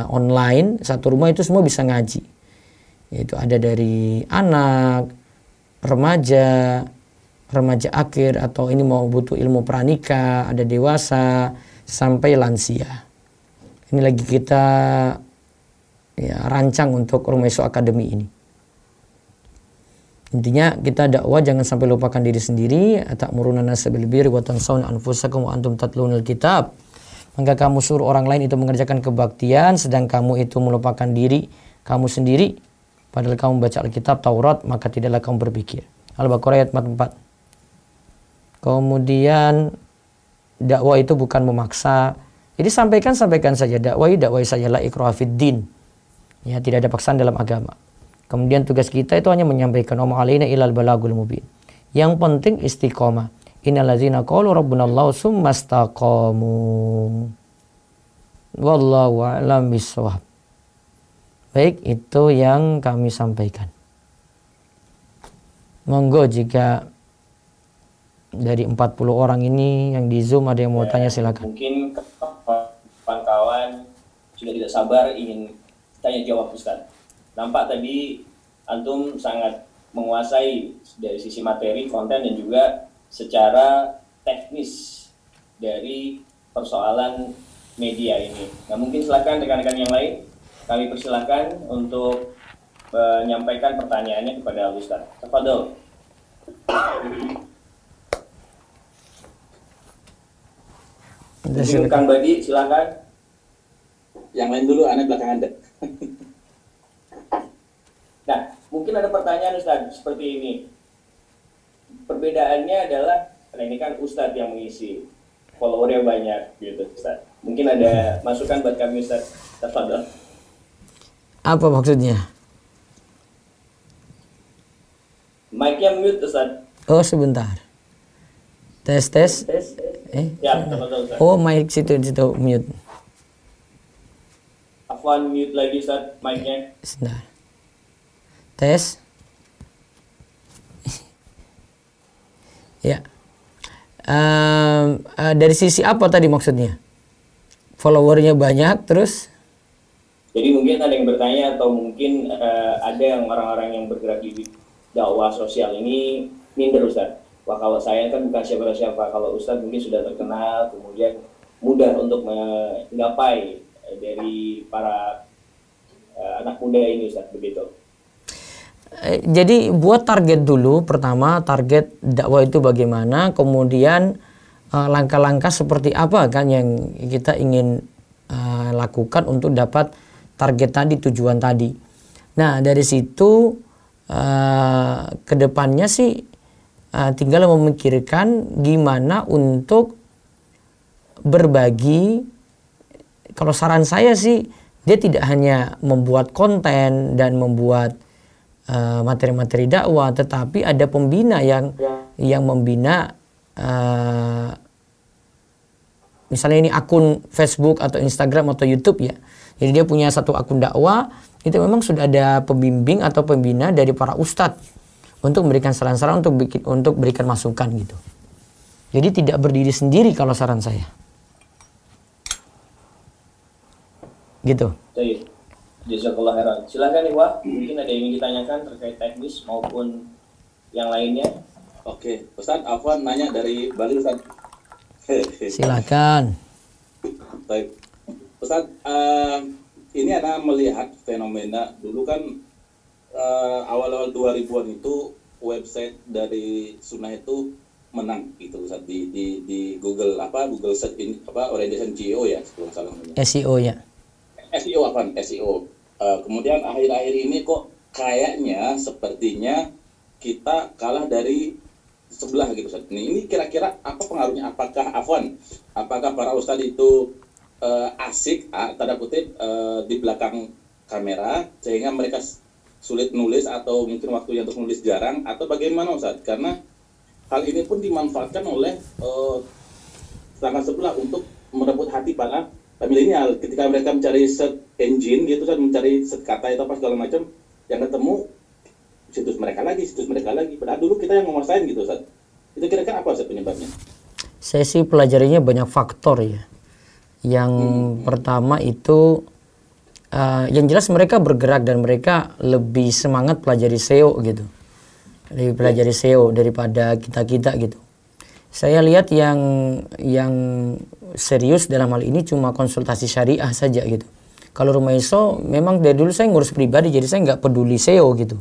online. Satu rumah itu semua bisa ngaji. Itu ada dari anak, remaja, remaja akhir, atau ini mau butuh ilmu pranikah, ada dewasa, sampai lansia. Ini lagi kita rancang untuk Rumaiso Academy ini. Intinya kita dakwah jangan sampai lupakan diri sendiri. Atamuruna nasa bil birri wa tansawna anfusakum wa antum tatlunal kitab. Maka kamu suruh orang lain itu mengerjakan kebaktian, sedang kamu itu melupakan diri kamu sendiri. Padahal kamu baca Alkitab Taurat, maka tidaklah kamu berpikir. Al-Baqarah ayat 44. Kemudian dakwah itu bukan memaksa. Jadi sampaikan saja, dakwai saja, la ikraha fid din. Ya, tidak ada paksaan dalam agama. Kemudian tugas kita itu hanya menyampaikan wa alaina ilal balagul mubin. Yang penting istiqomah. Innallazina qalu rabbunallahu tsumma istaqamu. Wallahu a'lam bishawab. Baik, itu yang kami sampaikan. Monggo jika dari 40 orang ini yang di Zoom ada yang mau tanya silakan. Mungkin kawan-kawan sudah tidak sabar ingin tanya jawab Ustaz. Nampak tadi antum sangat menguasai dari sisi materi, konten, dan juga secara teknis dari persoalan media ini. Nah, mungkin silakan rekan-rekan yang lain, kami persilakan untuk menyampaikan pertanyaannya kepada Ustaz. Tafadhol. Kang Badi, silakan. Yang lain dulu, aneh belakang Anda. Nah, mungkin ada pertanyaan Ustaz seperti ini. Perbedaannya adalah, karena ini kan Ustaz yang mengisi, followernya banyak gitu Ustaz. Mungkin ada masukan buat kami Ustaz. Tafadhol. Apa maksudnya? Mic-nya mute Ustaz. Oh, sebentar. Tes. Ya, tafadhol Ustaz. Oh, mic situ mute. Afwan, mute lagi Ustaz mic-nya. Sebentar. Tes. Ya. Dari sisi apa tadi maksudnya? Followernya banyak terus? Jadi mungkin ada yang bertanya atau mungkin ada yang orang-orang yang bergerak di dakwah sosial ini minder Ustaz. Wah kalau saya kan bukan siapa-siapa, kalau Ustaz mungkin sudah terkenal, kemudian mudah untuk menggapai dari para anak muda ini Ustaz, begitu. Jadi buat target dulu, pertama target dakwah itu bagaimana, kemudian langkah-langkah seperti apa kan yang kita ingin lakukan untuk dapat target tadi, tujuan tadi. Nah dari situ kedepannya sih tinggal memikirkan gimana untuk berbagi. Kalau saran saya sih dia tidak hanya membuat konten dan membuat materi-materi dakwah, tetapi ada pembina yang membina misalnya ini akun Facebook atau Instagram atau YouTube ya. Jadi dia punya satu akun dakwah, itu memang sudah ada pembimbing atau pembina dari para ustadz untuk memberikan saran-saran, untuk berikan masukan gitu. Jadi tidak berdiri sendiri kalau saran saya. Gitu. Baik. Jazakallah khairan. Silakan Iwa, mungkin ada yang ingin ditanyakan terkait teknis maupun yang lainnya. Oke, Ustaz, Afwan nanya dari Bali, Ustaz. Silakan. Baik. Ustaz, ini Anda melihat fenomena dulu kan awal-awal 2000-an itu website dari Sunnah itu menang gitu Ustaz di Google Google search ini orientation SEO ya, sebelum salah namanya. SEO ya. SEO. Kemudian akhir-akhir ini kok kayaknya sepertinya kita kalah dari sebelah gitu Ustaz. Ini kira-kira apa pengaruhnya? Apakah para ustadz itu asik tanda kutip di belakang kamera sehingga mereka sulit nulis atau mungkin waktunya untuk nulis jarang, atau bagaimana Ustaz? Karena hal ini pun dimanfaatkan oleh tetangga sebelah untuk merebut hati para milenial. Ketika mereka mencari search engine gitu kan, mencari search kata itu apa segala macam, yang ketemu situs mereka lagi. Padahal dulu kita yang menguasain gitu Ustaz. Itu kira-kira apa Ustaz penyebabnya? Saya sih pelajarinya banyak faktor ya. Yang pertama itu yang jelas mereka bergerak dan mereka lebih semangat pelajari SEO gitu. Lebih pelajari SEO daripada kita-kita gitu. Saya lihat yang serius dalam hal ini cuma konsultasi syariah saja gitu. Kalau Rumah ISO memang dari dulu saya ngurus pribadi, jadi saya nggak peduli SEO gitu.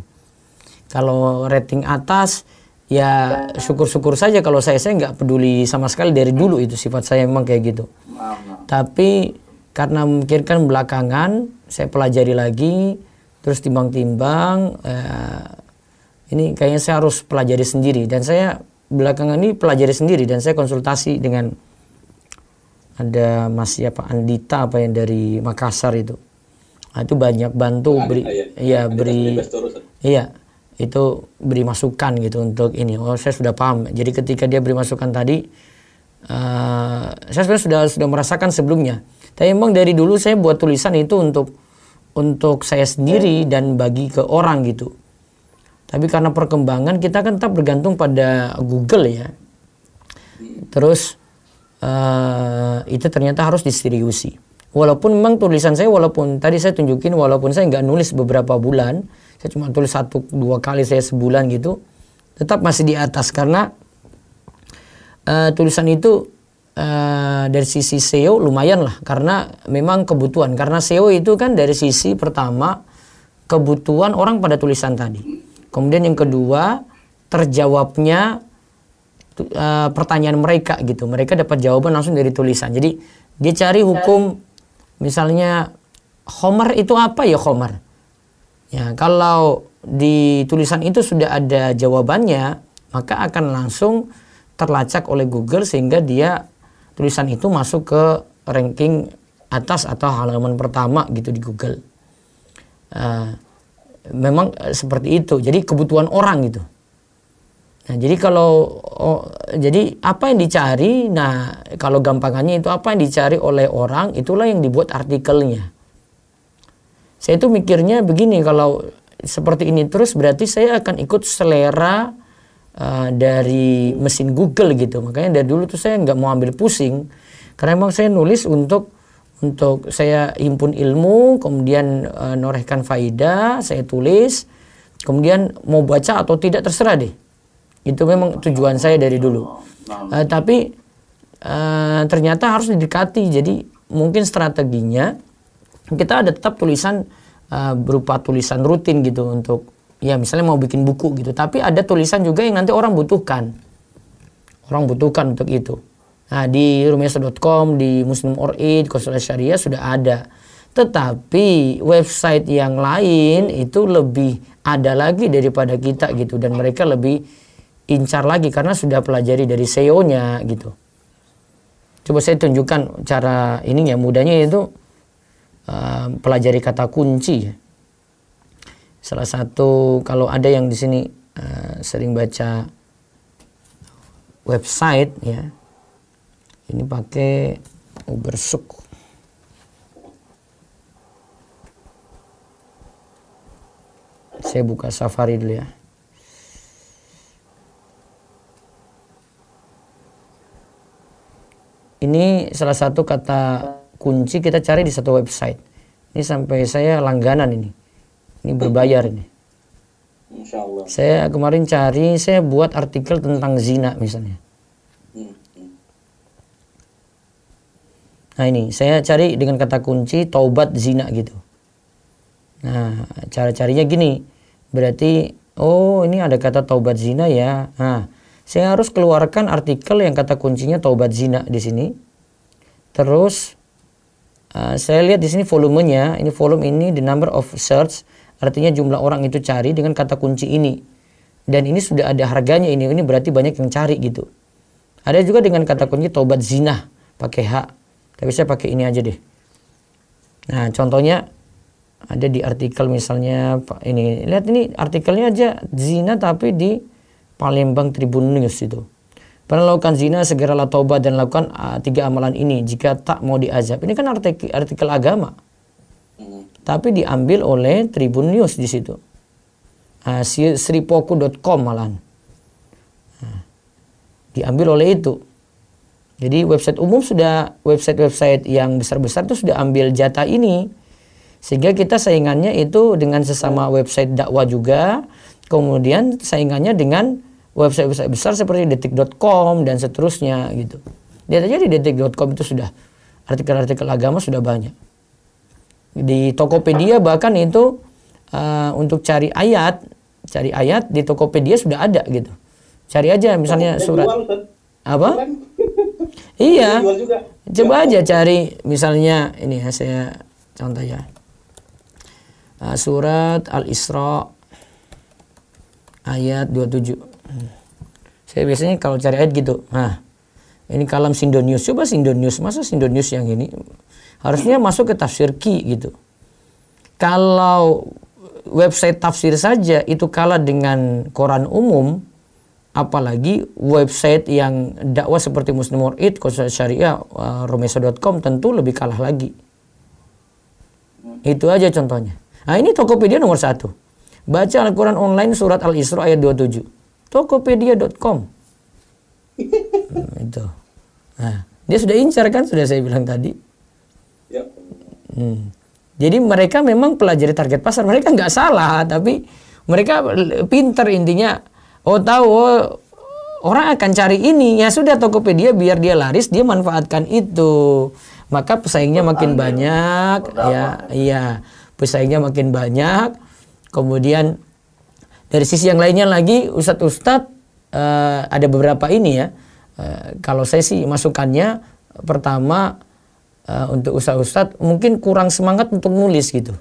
Kalau rating atas ya syukur-syukur saja, kalau saya nggak peduli sama sekali dari dulu, itu sifat saya memang kayak gitu. Tapi karena memikirkan belakangan, saya pelajari lagi, terus timbang-timbang, ini kayaknya saya harus pelajari sendiri, dan saya belakangan ini pelajari sendiri, dan saya konsultasi dengan ada Mas Andita yang dari Makassar itu. Nah, itu banyak bantu itu beri masukan gitu untuk ini. Oh, saya sudah paham. Jadi ketika dia beri masukan tadi, saya sebenarnya sudah merasakan sebelumnya. Tapi memang dari dulu saya buat tulisan itu untuk saya sendiri dan bagi ke orang gitu. Tapi karena perkembangan kita kan tetap bergantung pada Google ya. Terus itu ternyata harus diseriusi. Walaupun memang tulisan saya, walaupun tadi saya tunjukin, walaupun saya nggak nulis beberapa bulan, saya cuma tulis 1-2 kali saya sebulan gitu, tetap masih di atas karena tulisan itu dari sisi SEO lumayan lah, karena memang kebutuhan. Karena SEO itu kan dari sisi pertama kebutuhan orang pada tulisan tadi. Kemudian yang kedua terjawabnya pertanyaan mereka gitu. Mereka dapat jawaban langsung dari tulisan. Jadi dia cari hukum, misalnya Homer itu apa ya Homer? Ya, kalau di tulisan itu sudah ada jawabannya, maka akan langsung terlacak oleh Google sehingga dia tulisan itu masuk ke ranking atas atau halaman pertama gitu di Google. Memang seperti itu. Jadi kebutuhan orang gitu. Nah, jadi jadi apa yang dicari? Nah, kalau gampangannya itu apa yang dicari oleh orang, itulah yang dibuat artikelnya. Saya itu mikirnya begini, kalau seperti ini terus berarti saya akan ikut selera dari mesin Google gitu. Makanya dari dulu tuh saya nggak mau ambil pusing, karena emang saya nulis untuk saya himpun ilmu, kemudian norehkan faidah, saya tulis, kemudian mau baca atau tidak terserah deh. Itu memang tujuan saya dari dulu. Tapi ternyata harus didekati. Jadi mungkin strateginya kita ada tetap tulisan berupa tulisan rutin gitu untuk ya misalnya mau bikin buku gitu. Tapi ada tulisan juga yang nanti orang butuhkan. Orang butuhkan untuk itu. Nah, di rumeso.com, di Muslim or Eid, Konsultasi Syariah sudah ada. Tetapi website yang lain itu lebih ada lagi daripada kita gitu. Dan mereka lebih incar lagi karena sudah pelajari dari SEO-nya gitu. Coba saya tunjukkan cara ini ya, mudahnya itu pelajari kata kunci. Salah satu kalau ada yang di sini sering baca website ya, ini pakai Ubersuk. Saya buka Safari dulu ya. Ini salah satu kata kunci kita cari di satu website. Ini sampai saya langganan ini. Ini berbayar ini. Insya Allah. Saya kemarin cari, saya buat artikel tentang zina misalnya. Nah ini, saya cari dengan kata kunci taubat zina gitu. Nah, cara carinya gini. Berarti, oh ini ada kata taubat zina ya. Nah, saya harus keluarkan artikel yang kata kuncinya taubat zina di sini. Terus saya lihat di sini volumenya. Ini volume ini the number of search, artinya jumlah orang itu cari dengan kata kunci ini. Dan ini sudah ada harganya ini. Ini berarti banyak yang cari gitu. Ada juga dengan kata kunci taubat zina pakai H. Tapi saya pakai ini aja deh. Nah, contohnya ada di artikel misalnya ini. Lihat ini artikelnya aja zina tapi di Palembang Tribun News itu. Pernah lakukan zina, segeralah taubat dan lakukan 3 amalan ini jika tak mau diazab. Ini kan artikel agama. Tapi diambil oleh Tribun News di situ. Sripoku.com malahan. Diambil oleh itu. Jadi website umum sudah, website yang besar-besar itu sudah ambil jatah ini. Sehingga kita saingannya itu dengan sesama website dakwah juga. Kemudian saingannya dengan website besar seperti detik.com dan seterusnya gitu. Lihat aja di detik.com itu sudah artikel-artikel agama sudah banyak. Di Tokopedia bahkan itu untuk cari ayat di Tokopedia sudah ada gitu. Cari aja misalnya surat apa? Iya. Coba aja cari misalnya ini ya, saya contoh ya. Surat Al-Isra ayat 27. Saya biasanya kalau cari ayat gitu. Nah, ini kalam Sindonius. Coba Sindonius. Masa Sindonius yang ini? Harusnya masuk ke tafsir Ki gitu. Kalau website tafsir saja itu kalah dengan koran umum, apalagi website yang dakwah seperti Muslim or Eid, Konsultasi Syariah, rumeso.com tentu lebih kalah lagi. Itu aja contohnya. Nah, ini Tokopedia nomor 1. Baca Al-Quran online surat Al-Isra ayat 27. Tokopedia.com. Itu. Nah, dia sudah incar kan, sudah saya bilang tadi. Ya. Jadi mereka memang pelajari target pasar. Mereka nggak salah, tapi mereka pinter intinya. Oh tahu, orang akan cari ini. Ya sudah Tokopedia biar dia laris, dia manfaatkan itu. Maka pesaingnya makin banyak. Ya, iya. Pesaingnya makin banyak. Kemudian dari sisi yang lainnya lagi ustadz ada beberapa ini ya. Kalau saya sih masukannya pertama untuk ustadz mungkin kurang semangat untuk nulis gitu.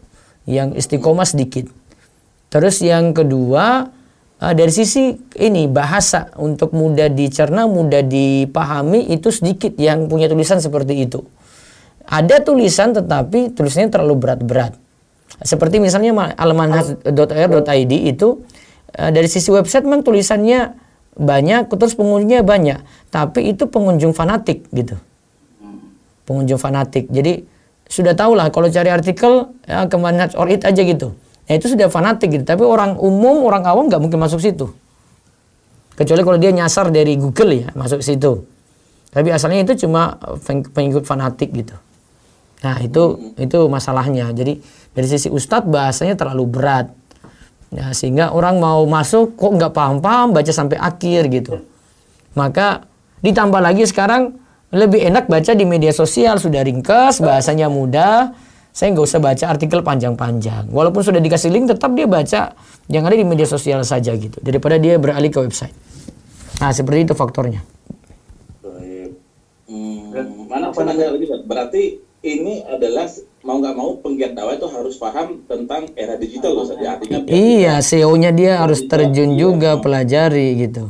Yang istiqomah sedikit. Terus yang kedua dari sisi ini bahasa untuk mudah dicerna, mudah dipahami itu sedikit yang punya tulisan seperti itu. Ada tulisan tetapi tulisannya terlalu berat-berat. Seperti misalnya almanhaj.ir.id itu dari sisi website memang tulisannya banyak, terus pengunjungnya banyak, tapi itu pengunjung fanatik gitu. Pengunjung fanatik. Jadi sudah tahu lah kalau cari artikel ya, ke Manhaj or Eid aja gitu. ya itu sudah fanatik gitu. Tapi orang umum, orang awam nggak mungkin masuk situ. Kecuali kalau dia nyasar dari Google ya masuk situ. Tapi asalnya itu cuma pengikut fanatik gitu. Nah itu masalahnya. Jadi dari sisi ustadz bahasanya terlalu berat. Ya, sehingga orang mau masuk kok nggak paham-paham baca sampai akhir gitu. Maka ditambah lagi sekarang lebih enak baca di media sosial, sudah ringkas, bahasanya mudah. Saya nggak usah baca artikel panjang-panjang. Walaupun sudah dikasih link, tetap dia baca yang ada di media sosial saja gitu. Daripada dia beralih ke website. Nah seperti itu faktornya. Baik. Mana pandangan lagi, Pak? Berarti ini adalah mau nggak mau penggiat dakwah itu harus paham tentang era digital loh, ya, artinya. Iya, SEO-nya dia harus terjun juga, pelajari gitu.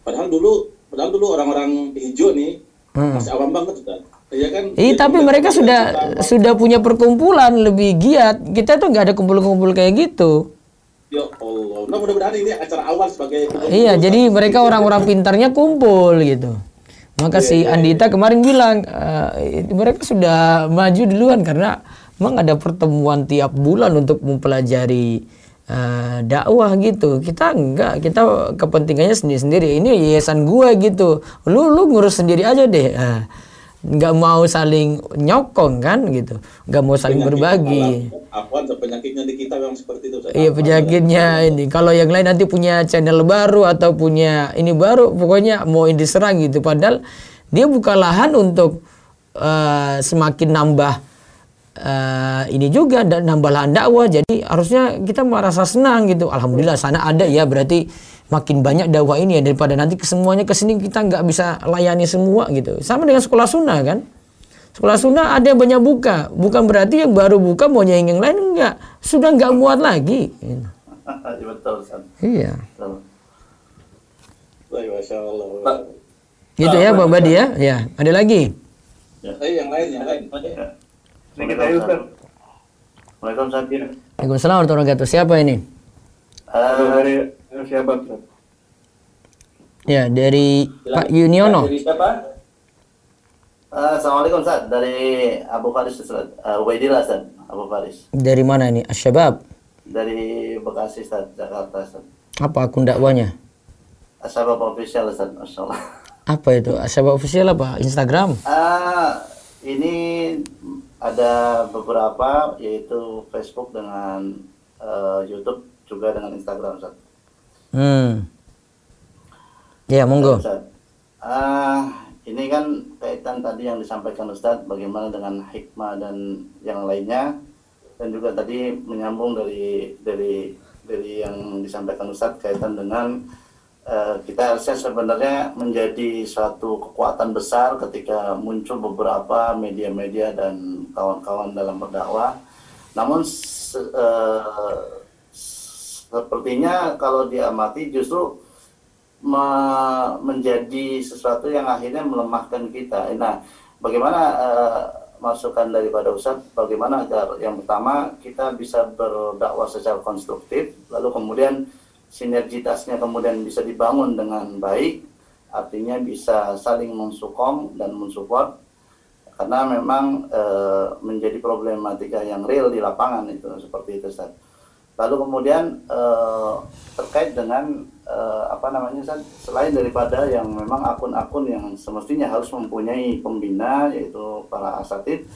Padahal dulu orang-orang hijau nih masih awam banget kan. Iya kan? Tapi mereka sudah punya perkumpulan lebih giat. Kita tuh nggak ada kumpul-kumpul kayak gitu. Ya Allah. Nah, mudah-mudahan ini acara awal sebagai Iya, jadi mereka orang-orang pintarnya kumpul gitu. Maka si Andita kemarin bilang mereka sudah maju duluan karena memang ada pertemuan tiap bulan untuk mempelajari dakwah gitu. Kita enggak, kita kepentingannya sendiri-sendiri. Ini yayasan gua gitu. Lu ngurus sendiri aja deh. Nggak mau saling nyokong kan gitu. Nggak mau saling berbagi. Penyakitnya di kita memang seperti itu. Iya, penyakitnya ini. Kalau yang lain nanti punya channel baru atau punya ini baru, pokoknya mau diserang gitu. Padahal dia buka lahan untuk semakin nambah ini juga dan nambah lahan dakwah. Jadi harusnya kita merasa senang gitu. Alhamdulillah sana ada ya, berarti makin banyak dakwah ini ya, daripada nanti semuanya kesini kita nggak bisa layani semua gitu. Sama dengan sekolah sunnah kan. Sekolah sunnah ada yang banyak buka, bukan berarti yang baru buka mau yang lain enggak, sudah nggak muat lagi. Betul, Ustaz. Iya. Masya Allah. Gitu ya Bang Badi ya. Ya, ada lagi. Yang lain. Sedikit aja, Ustaz. Waalaikumsalam. Waalaikumsalam warahmatullahi wabarakatuh. Siapa ini? Dari siapa, Ustaz? Ya, dari Pak Yuniono. Dari siapa? Assalamualaikum, Ustaz. Dari Abu Faris, Ustaz. Ubaidillah, Ustaz. Abu Faris. Dari mana ini? Asyabab. Dari Bekasi, Ustaz. Jakarta, Ustaz. Apa akun dakwanya? Asyabab official, Ustaz. Masya Allah. Apa itu? Asyabab official apa? Instagram? Ini ada beberapa, yaitu Facebook dengan YouTube, juga dengan Instagram, Ustaz. Ya, monggo. Ustaz. Ini kan kaitan tadi yang disampaikan Ustadz, bagaimana dengan hikmah dan yang lainnya, dan juga tadi menyambung dari yang disampaikan Ustadz kaitan dengan kita harusnya sebenarnya menjadi suatu kekuatan besar ketika muncul beberapa media-media dan kawan-kawan dalam berdakwah. Namun sepertinya kalau diamati justru menjadi sesuatu yang akhirnya melemahkan kita. Nah, bagaimana masukan daripada Ustadz, bagaimana agar yang pertama kita bisa berdakwah secara konstruktif, lalu kemudian sinergitasnya kemudian bisa dibangun dengan baik, artinya bisa saling mensukong dan mensupport, karena memang menjadi problematika yang real di lapangan itu, seperti itu, Ustadz. Lalu kemudian terkait dengan selain daripada yang memang akun-akun yang semestinya harus mempunyai pembina, yaitu para asatid,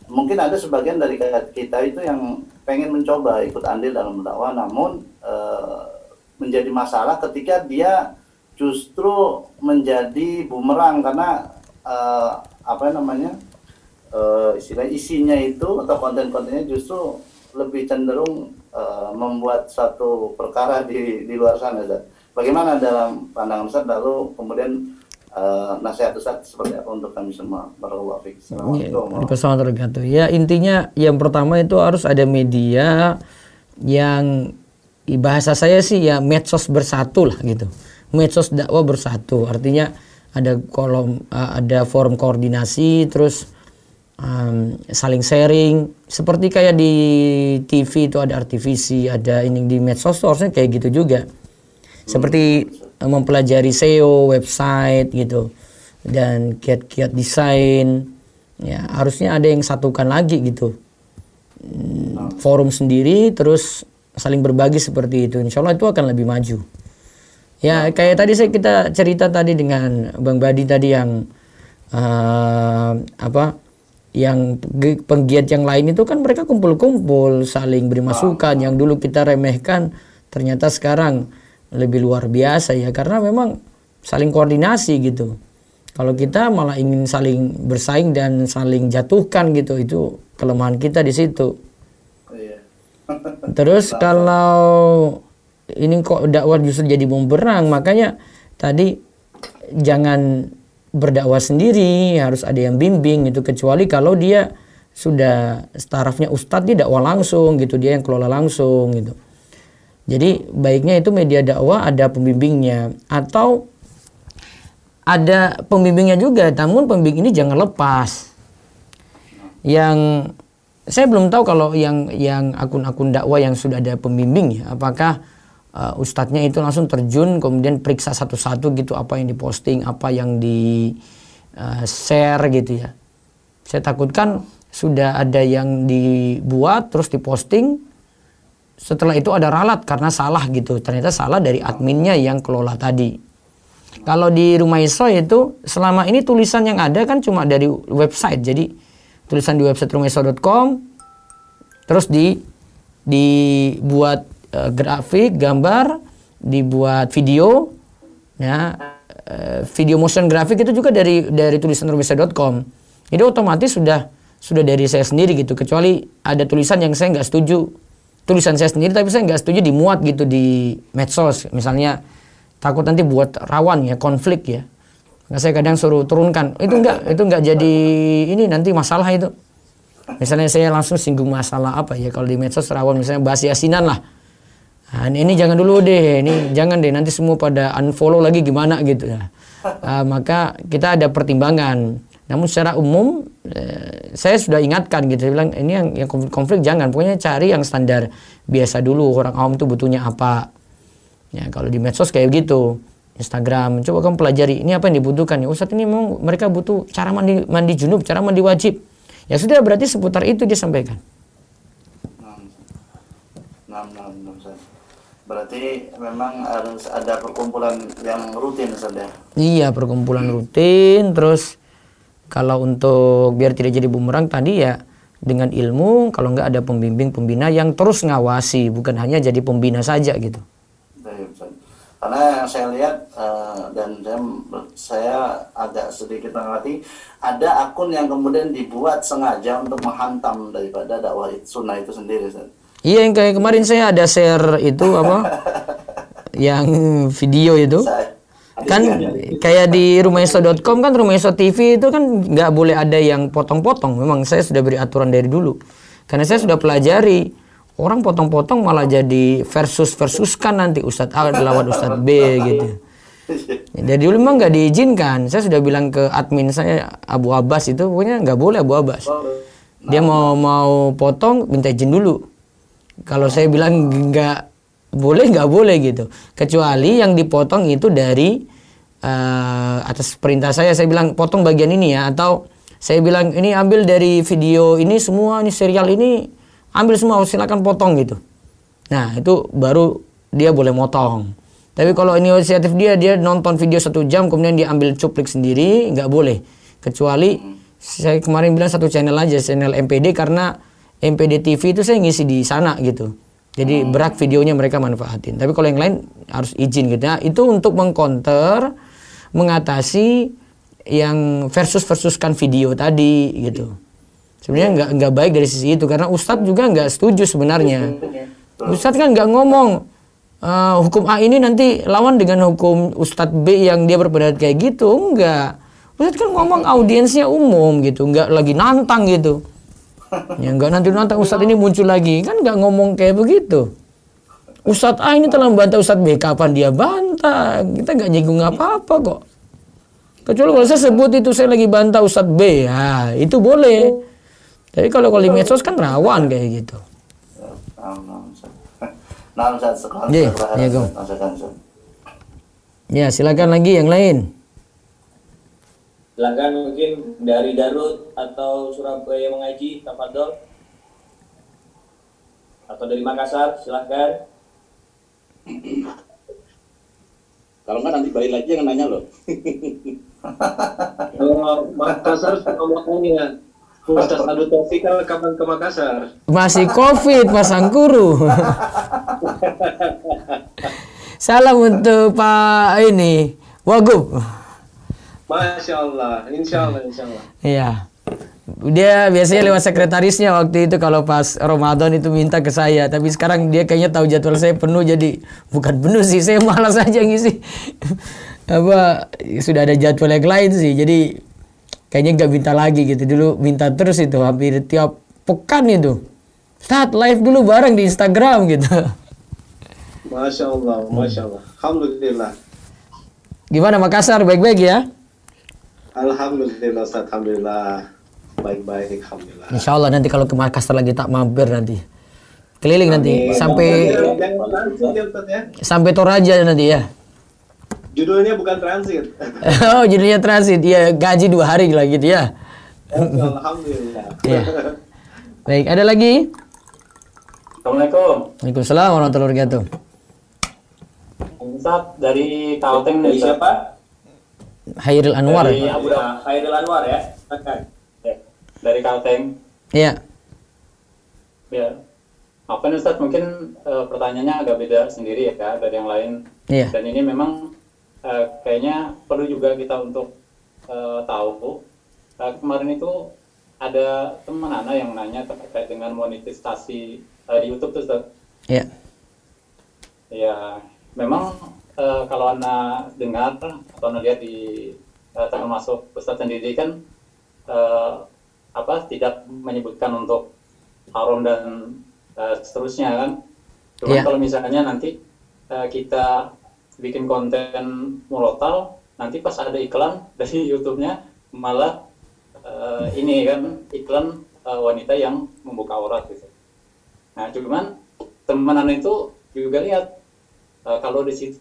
mungkin ada sebagian dari kita itu yang pengen mencoba ikut andil dalam dakwah, namun menjadi masalah ketika dia justru menjadi bumerang, karena isinya itu atau konten-kontennya justru lebih cenderung membuat satu perkara di luar sana, Ustaz. Bagaimana dalam pandangan Ustaz, lalu kemudian nasihat Ustaz seperti apa untuk kami semua? Barakallahu fiik. Assalamualaikum. Ya, intinya yang pertama itu harus ada media yang bahasa saya sih ya medsos bersatu lah gitu. Medsos dakwah bersatu. Artinya ada ada forum koordinasi, terus saling sharing, seperti kayak di TV itu ada RTVC, ada ini di medsos tuh harusnya kayak gitu juga, seperti mempelajari SEO website gitu dan kiat-kiat desain ya, harusnya ada yang satukan lagi gitu. forum sendiri, terus saling berbagi seperti itu. Insya Allah itu akan lebih maju. Ya kayak tadi kita cerita tadi dengan Bang Badi tadi yang yang penggiat yang lain itu kan mereka kumpul-kumpul saling beri masukan, yang dulu kita remehkan ternyata sekarang lebih luar biasa ya, karena memang saling koordinasi gitu. Kalau kita malah ingin saling bersaing dan saling jatuhkan gitu, itu kelemahan kita di situ. Terus kalau ini kok dakwah justru jadi bumerang, makanya tadi jangan berdakwah sendiri, harus ada yang bimbing gitu, kecuali kalau dia sudah starafnya ustadz, dia dakwah langsung gitu, dia yang kelola langsung gitu. Jadi baiknya itu media dakwah ada pembimbingnya, atau ada pembimbingnya juga, namun pembimbing ini jangan lepas. Yang saya belum tahu kalau yang akun-akun dakwah yang sudah ada pembimbing ya, apakah ustadznya itu langsung terjun kemudian periksa satu-satu gitu apa yang diposting, apa yang di share gitu ya. Saya takutkan sudah ada yang dibuat terus diposting, setelah itu ada ralat karena salah gitu, ternyata salah dari adminnya yang kelola tadi. Kalau di Rumaiso itu selama ini tulisan yang ada kan cuma dari website, jadi tulisan di website rumaiso.com, terus dibuat grafik, gambar, dibuat video, ya, video motion grafik itu juga dari tulisan rumaiso.com. Jadi otomatis sudah dari saya sendiri gitu, kecuali ada tulisan yang saya nggak setuju, tulisan saya sendiri tapi saya nggak setuju dimuat gitu di medsos, misalnya takut nanti buat rawan ya, konflik ya. Nah, saya kadang suruh turunkan. Itu enggak jadi ini nanti masalah itu. Misalnya saya langsung singgung masalah apa ya, kalau di medsos rawan misalnya bahas yasinan lah. Nah, ini jangan dulu deh, ini jangan deh, nanti semua pada unfollow lagi gimana gitu ya. Maka kita ada pertimbangan. Namun secara umum saya sudah ingatkan gitu, saya bilang ini yang konflik jangan, pokoknya cari yang standar biasa dulu, orang awam tuh butuhnya apa. Ya, kalau di medsos kayak gitu, Instagram, coba kamu pelajari ini apa yang dibutuhkan ya. Ustadz ini memang mereka butuh cara mandi junub, cara mandi wajib. Ya sudah, berarti seputar itu dia sampaikan. Berarti memang harus ada perkumpulan yang rutin Ustadz ya? Iya, perkumpulan rutin. Terus kalau untuk biar tidak jadi bumerang tadi ya dengan ilmu, kalau nggak ada pembimbing pembina yang terus ngawasi, bukan hanya jadi pembina saja gitu. Karena yang saya lihat dan saya agak sedikit mengerti, ada akun yang kemudian dibuat sengaja untuk menghantam daripada dakwah sunnah itu sendiri. Iya, yang kayak kemarin saya ada share itu apa yang video itu kan kayak di rumaiso.com kan, Rumaiso TV itu kan nggak boleh ada yang potong-potong. Memang saya sudah beri aturan dari dulu karena saya sudah pelajari. Orang potong-potong malah jadi versus-versuskan nanti Ustadz A lawan Ustadz B gitu. Jadi dulu memang nggak diizinkan. Saya sudah bilang ke admin saya Abu Abbas itu, pokoknya nggak boleh Abu Abbas. Dia mau potong minta izin dulu. Kalau saya bilang nggak boleh gitu. Kecuali yang dipotong itu dari atas perintah saya bilang potong bagian ini ya. Atau saya bilang ini ambil dari video ini semua, ini serial ini ambil semua, silakan potong gitu. Nah itu baru dia boleh motong. Tapi kalau ini inisiatif dia nonton video 1 jam kemudian dia ambil cuplik sendiri, nggak boleh. Kecuali saya kemarin bilang satu channel aja, channel MPD, karena MPD TV itu saya ngisi di sana gitu. Jadi berak videonya mereka manfaatin. Tapi kalau yang lain harus izin gitu. Nah, itu untuk mengcounter, mengatasi yang versuskan video tadi gitu. Sebenarnya nggak baik dari sisi itu, karena Ustadz juga nggak setuju sebenarnya. Ustadz kan nggak ngomong hukum A ini nanti lawan dengan hukum Ustadz B yang dia berpendapat kayak gitu, enggak. Ustadz kan ngomong audiensnya umum gitu, nggak lagi nantang gitu. Ya nggak nanti nantang Ustadz ini muncul lagi, kan nggak ngomong kayak begitu. Ustadz A ini telah membantah Ustadz B, kapan dia bantah? Kita nggak nyinggung apa-apa kok. Kecuali kalau saya sebut itu saya lagi bantah Ustadz B, ya itu boleh. Tapi kalau di medsos kan rawan kayak gitu. Ya, silakan lagi yang lain. Silakan mungkin dari Garut atau Surabaya mengaji, tafadhol. atau dari Makassar, silahkan. Kalau nggak nanti balik lagi yang nanya loh. Kalau Makassar ngomongnya Ustaz Adu Taufik kapan ke Makassar? Masih COVID, Mas Angkuru. Salam untuk Pak ini, Wagub. Masya Allah, insya Allah, insya Allah. Iya. Dia biasanya lewat sekretarisnya waktu itu kalau pas Ramadan itu minta ke saya. Tapi sekarang dia kayaknya tahu jadwal saya penuh, jadi bukan penuh sih, saya malas aja ngisi. Apa sudah ada jadwal yang lain sih, jadi kayaknya nggak minta lagi gitu. Dulu minta terus itu, hampir tiap pekan itu. Start live dulu bareng di Instagram gitu. Masya Allah, Masya Allah. Alhamdulillah. Gimana Makassar, baik-baik ya? Alhamdulillah, Ustaz. Alhamdulillah. Baik-baik, Alhamdulillah. Insya Allah nanti kalau ke Makassar lagi tak mampir nanti. Keliling nanti sampai Jangan transit ya, Ustaz ya. sampai Toraja nanti ya. Judulnya bukan transit. Oh, jadinya transit. Ya, gaji 2 hari lah gitu ya. Alhamdulillah. Iya. Baik, ada lagi? Assalamualaikum. Waalaikumsalam warahmatullahi wabarakatuh. Ustaz dari Kalteng Dari nih, Ustaz. siapa? Hairil Anwar. Dari Abu Dhabi. Khairil Anwar ya. Silakan. Dari Kalteng. Iya. Ya. Apa nih Ustaz, mungkin pertanyaannya agak beda sendiri ya dari yang lain. Iya. Dan ini memang kayaknya perlu juga kita untuk tahu. Kemarin itu ada teman Ana yang nanya terkait dengan monetisasi di YouTube tuh Ustaz. Iya. Ya, memang kalau Ana dengar atau Ana lihat di termasuk Ustaz sendiri kan tidak menyebutkan untuk haram dan seterusnya kan. Cuman Iya. kalau misalnya nanti kita bikin konten murotal, nanti pas ada iklan dari YouTube-nya malah ini kan iklan wanita yang membuka aurat gitu. Nah, cuman teman-teman itu juga lihat kalau di situ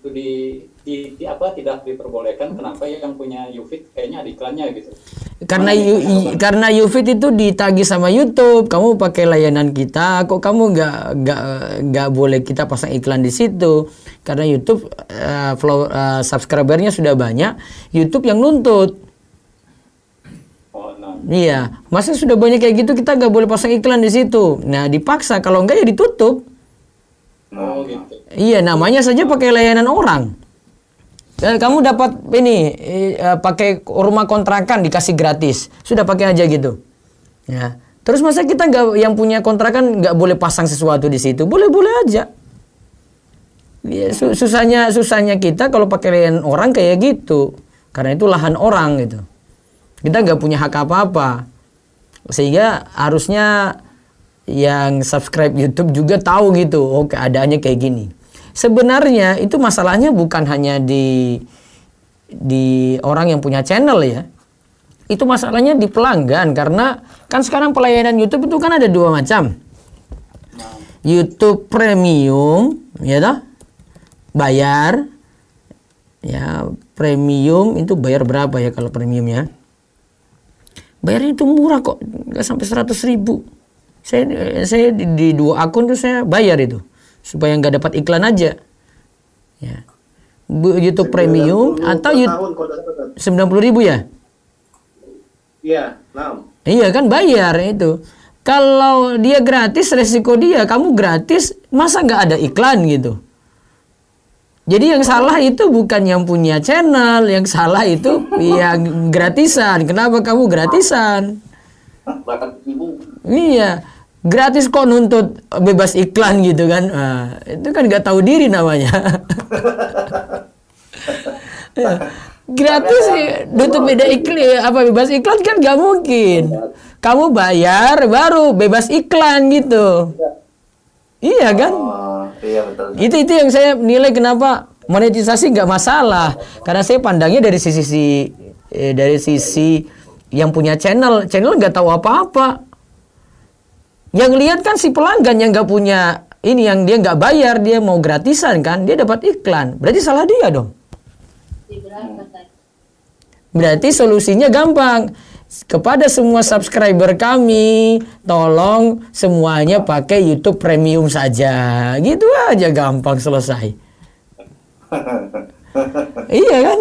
tidak diperbolehkan, kenapa yang punya Yufit kayaknya ada iklannya gitu. Karena Yufit itu ditagih sama YouTube, kamu pakai layanan kita, kok kamu nggak boleh kita pasang iklan di situ? Karena YouTube subscribernya sudah banyak, YouTube yang nuntut. Oh, nah. Iya, masa sudah banyak kayak gitu kita nggak boleh pasang iklan di situ. Nah dipaksa, kalau enggak ya ditutup. Oh gitu. Iya, namanya saja pakai layanan orang. Kamu dapat ini pakai rumah kontrakan dikasih gratis, sudah pakai aja gitu. Ya. Terus masa kita nggak yang punya kontrakan nggak boleh pasang sesuatu di situ? Boleh-boleh aja. Ya, susahnya kita kalau pakai layanan orang kayak gitu, karena itu lahan orang gitu. Kita nggak punya hak apa-apa, sehingga harusnya yang subscribe YouTube juga tahu gitu, oh keadaannya kayak gini. Sebenarnya itu masalahnya bukan hanya di orang yang punya channel ya. Itu masalahnya di pelanggan, karena kan sekarang pelayanan YouTube itu kan ada 2 macam. YouTube Premium, ya toh? Bayar. Ya, premium itu bayar berapa ya kalau premium ya? Bayarnya itu murah kok, nggak sampai 100.000. Saya di 2 akun tuh saya bayar itu, supaya nggak dapat iklan aja. Ya. YouTube Premium atau YouTube 90.000 ya? Iya, 6. Iya kan bayar itu. Kalau dia gratis, resiko dia. Kamu gratis, masa nggak ada iklan gitu? Jadi yang salah itu bukan yang punya channel, yang salah itu yang gratisan. Kenapa kamu gratisan? Iya, gratis kok nuntut bebas iklan gitu kan? Itu kan nggak tahu diri namanya. Gratis nuntut beda iklan, bebas iklan kan nggak mungkin. Kamu bayar baru bebas iklan gitu. Iya kan? Iya betul. Itu yang saya nilai kenapa monetisasi nggak masalah, karena saya pandangnya dari sisi yang punya channel nggak tahu apa-apa. Yang lihat kan si pelanggan yang nggak punya ini, yang dia nggak bayar, dia mau gratisan kan, dia dapat iklan, berarti salah dia dong. Berarti solusinya gampang. kepada semua subscriber kami, tolong semuanya pakai YouTube Premium saja. Gitu aja, gampang selesai. Iya kan?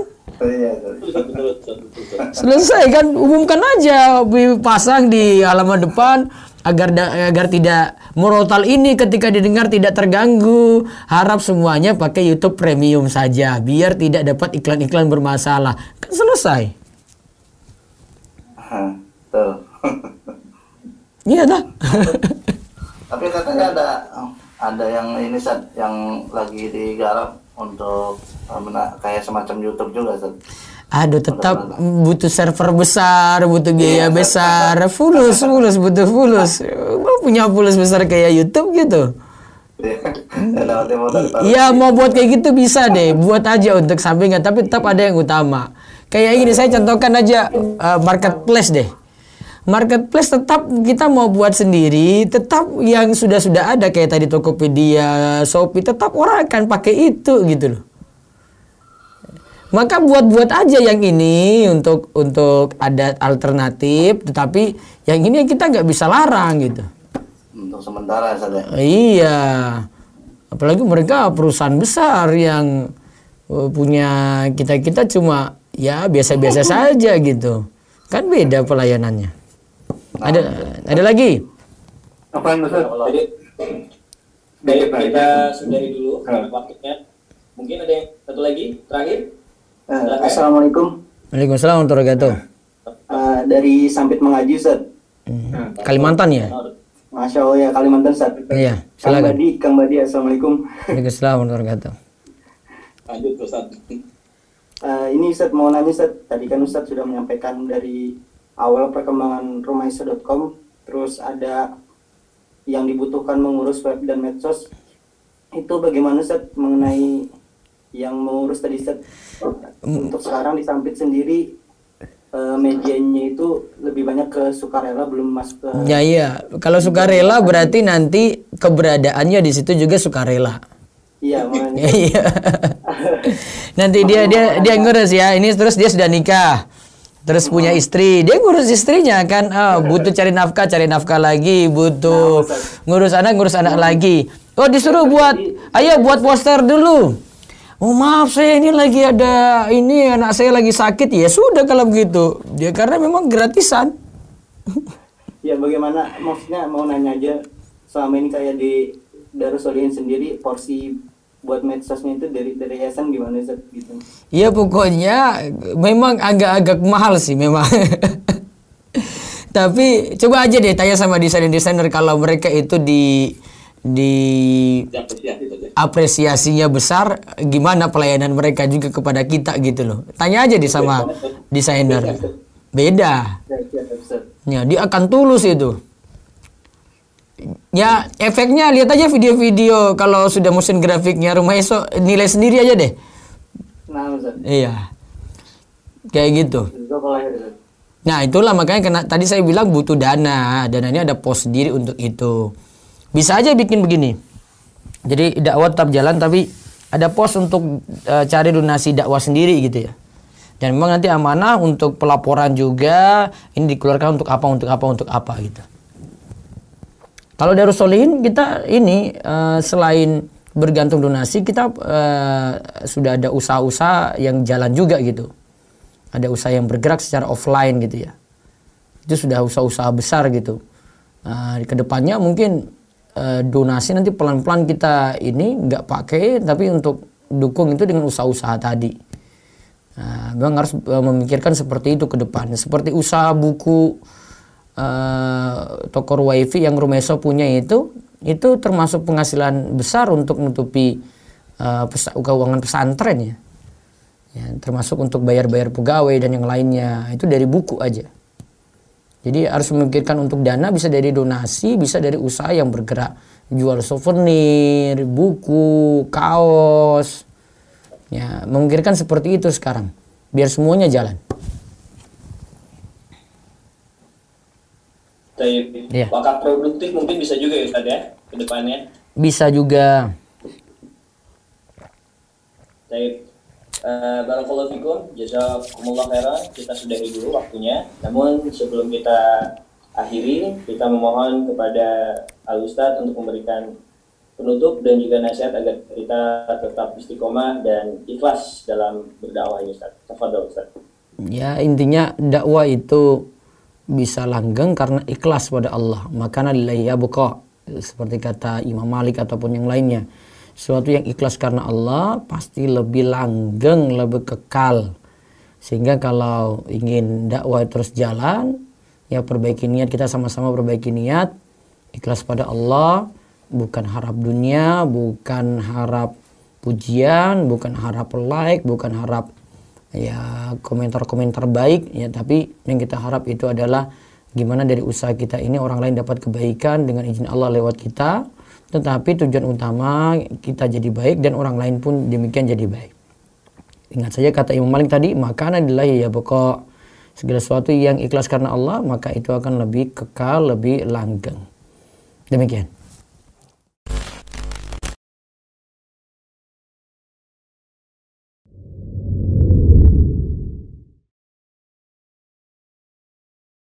Selesai kan, umumkan aja, pasang di halaman depan agar tidak murotal ini ketika didengar tidak terganggu. Harap semuanya pakai YouTube Premium saja biar tidak dapat iklan-iklan bermasalah. Kan selesai. Iya dah. Tapi katanya ada yang ini Sat, yang lagi digarap untuk kayak semacam YouTube juga Sat. Aduh, tetap butuh server besar, butuh biaya besar, fulus, butuh fulus. Mau punya fulus besar kayak YouTube gitu. Iya, mau buat kayak gitu bisa deh, buat aja untuk sampingan, tapi tetap ada yang utama. Kayak gini, saya contohkan aja marketplace deh. Marketplace tetap kita mau buat sendiri, tetap yang sudah ada kayak tadi Tokopedia, Shopee, tetap orang akan pakai itu gitu loh. Maka buat aja yang ini untuk ada alternatif, tetapi yang ini kita nggak bisa larang gitu. Untuk sementara saja. Iya, apalagi mereka perusahaan besar yang punya kita cuma ya biasa-biasa saja gitu. Kan beda pelayanannya. Ada lagi? Apa yang Baik, kita sudahi dulu waktunya. Mungkin ada yang satu lagi terakhir. Assalamualaikum. Waalaikumsalam warahmatullahi wabarakatuh. Dari Sampit Mengaji, Ustaz. Kalimantan ya? Masya Allah ya, Kalimantan, Ustaz. Iya, silakan. Kang Badi, Assalamualaikum. Waalaikumsalam warahmatullahi wabarakatuh. Lanjut Ustaz. Ini Ustaz mau nanya Ustaz, tadi kan Ustaz sudah menyampaikan dari awal perkembangan rumaiso.com, terus ada yang dibutuhkan mengurus web dan medsos. Itu bagaimana Ustaz mengenai yang mengurus tadi Ustaz? Untuk sekarang di Sampit sendiri medianya itu lebih banyak ke sukarela, belum masuk ke... Ya iya, kalau sukarela berarti nanti keberadaannya di situ juga sukarela. Iya, makanya. Iya. Nanti dia ngurus ya. Ini terus dia sudah nikah. Terus punya istri, dia ngurus istrinya kan, butuh cari nafkah lagi, butuh ngurus anak lagi. Oh disuruh ayo buat poster dulu. Oh maaf saya ini lagi ada anak saya lagi sakit, ya sudah kalau begitu. Dia karena memang gratisan. Ya bagaimana, maksudnya mau nanya aja, selama ini kayak di Darusolihin sendiri porsi buat medsosnya itu dari yayasan gimana Ustaz gitu? Ya pokoknya memang agak-agak mahal sih memang. Tapi coba aja deh tanya sama desainer kalau mereka itu apresiasinya besar, gimana pelayanan mereka juga kepada kita gitu loh. Tanya aja sama desainer. Beda. Ya, dia akan tulus itu. Ya efeknya lihat aja video-video kalau sudah motion grafiknya Rumaiso, nilai sendiri aja deh. Nah, Ustaz. Iya. Kayak gitu. Nah, itulah makanya tadi saya bilang butuh dana. Dananya ada pos sendiri untuk itu. Bisa aja bikin begini. Jadi dakwah tetap jalan tapi ada pos untuk cari donasi dakwah sendiri gitu ya. Dan memang nanti amanah untuk pelaporan juga ini dikeluarkan untuk apa gitu. Kalau Darusolihin kita ini selain bergantung donasi, kita sudah ada usaha-usaha yang jalan juga gitu. Ada usaha yang bergerak secara offline gitu ya. Itu sudah usaha-usaha besar gitu. Kedepannya mungkin donasi nanti pelan-pelan kita ini nggak pakai, tapi untuk dukung itu dengan usaha-usaha tadi. Memang harus memikirkan seperti itu ke depan. Seperti usaha buku toko wifi yang Rumaiso punya itu termasuk penghasilan besar untuk menutupi keuangan pesantren ya. Termasuk untuk bayar-bayar pegawai dan yang lainnya, itu dari buku aja. Jadi harus memikirkan untuk dana bisa dari donasi, bisa dari usaha yang bergerak, jual souvenir, buku, kaos. Ya, memikirkan seperti itu sekarang biar semuanya jalan. Ya. Wakaf produktif mungkin bisa juga ya Ustaz ya ke depannya. Bisa juga. Barakallahu fikum, jazakumullah khairan. Kita sudahi dulu waktunya. Namun sebelum kita akhiri, kita memohon kepada Al-Ustadz untuk memberikan penutup dan juga nasihat agar kita tetap istiqomah dan ikhlas dalam berdakwah ini, Ustadz. Tafadhol, Ustadz. Ya, intinya dakwah itu bisa langgeng karena ikhlas pada Allah. Makana lillahi yabqa, seperti kata Imam Malik ataupun yang lainnya. Sesuatu yang ikhlas karena Allah pasti lebih langgeng, lebih kekal. Sehingga kalau ingin dakwah terus jalan, ya perbaiki niat, kita sama-sama perbaiki niat, ikhlas pada Allah, bukan harap dunia, bukan harap pujian, bukan harap like, bukan harap ya komentar-komentar baik, ya, tapi yang kita harap itu adalah gimana dari usaha kita ini orang lain dapat kebaikan dengan izin Allah lewat kita. Tetapi tujuan utama kita jadi baik dan orang lain pun demikian jadi baik. Ingat saja kata Imam Malik tadi, makana lillahi yabqa. Segala sesuatu yang ikhlas karena Allah, maka itu akan lebih kekal, lebih langgeng. Demikian.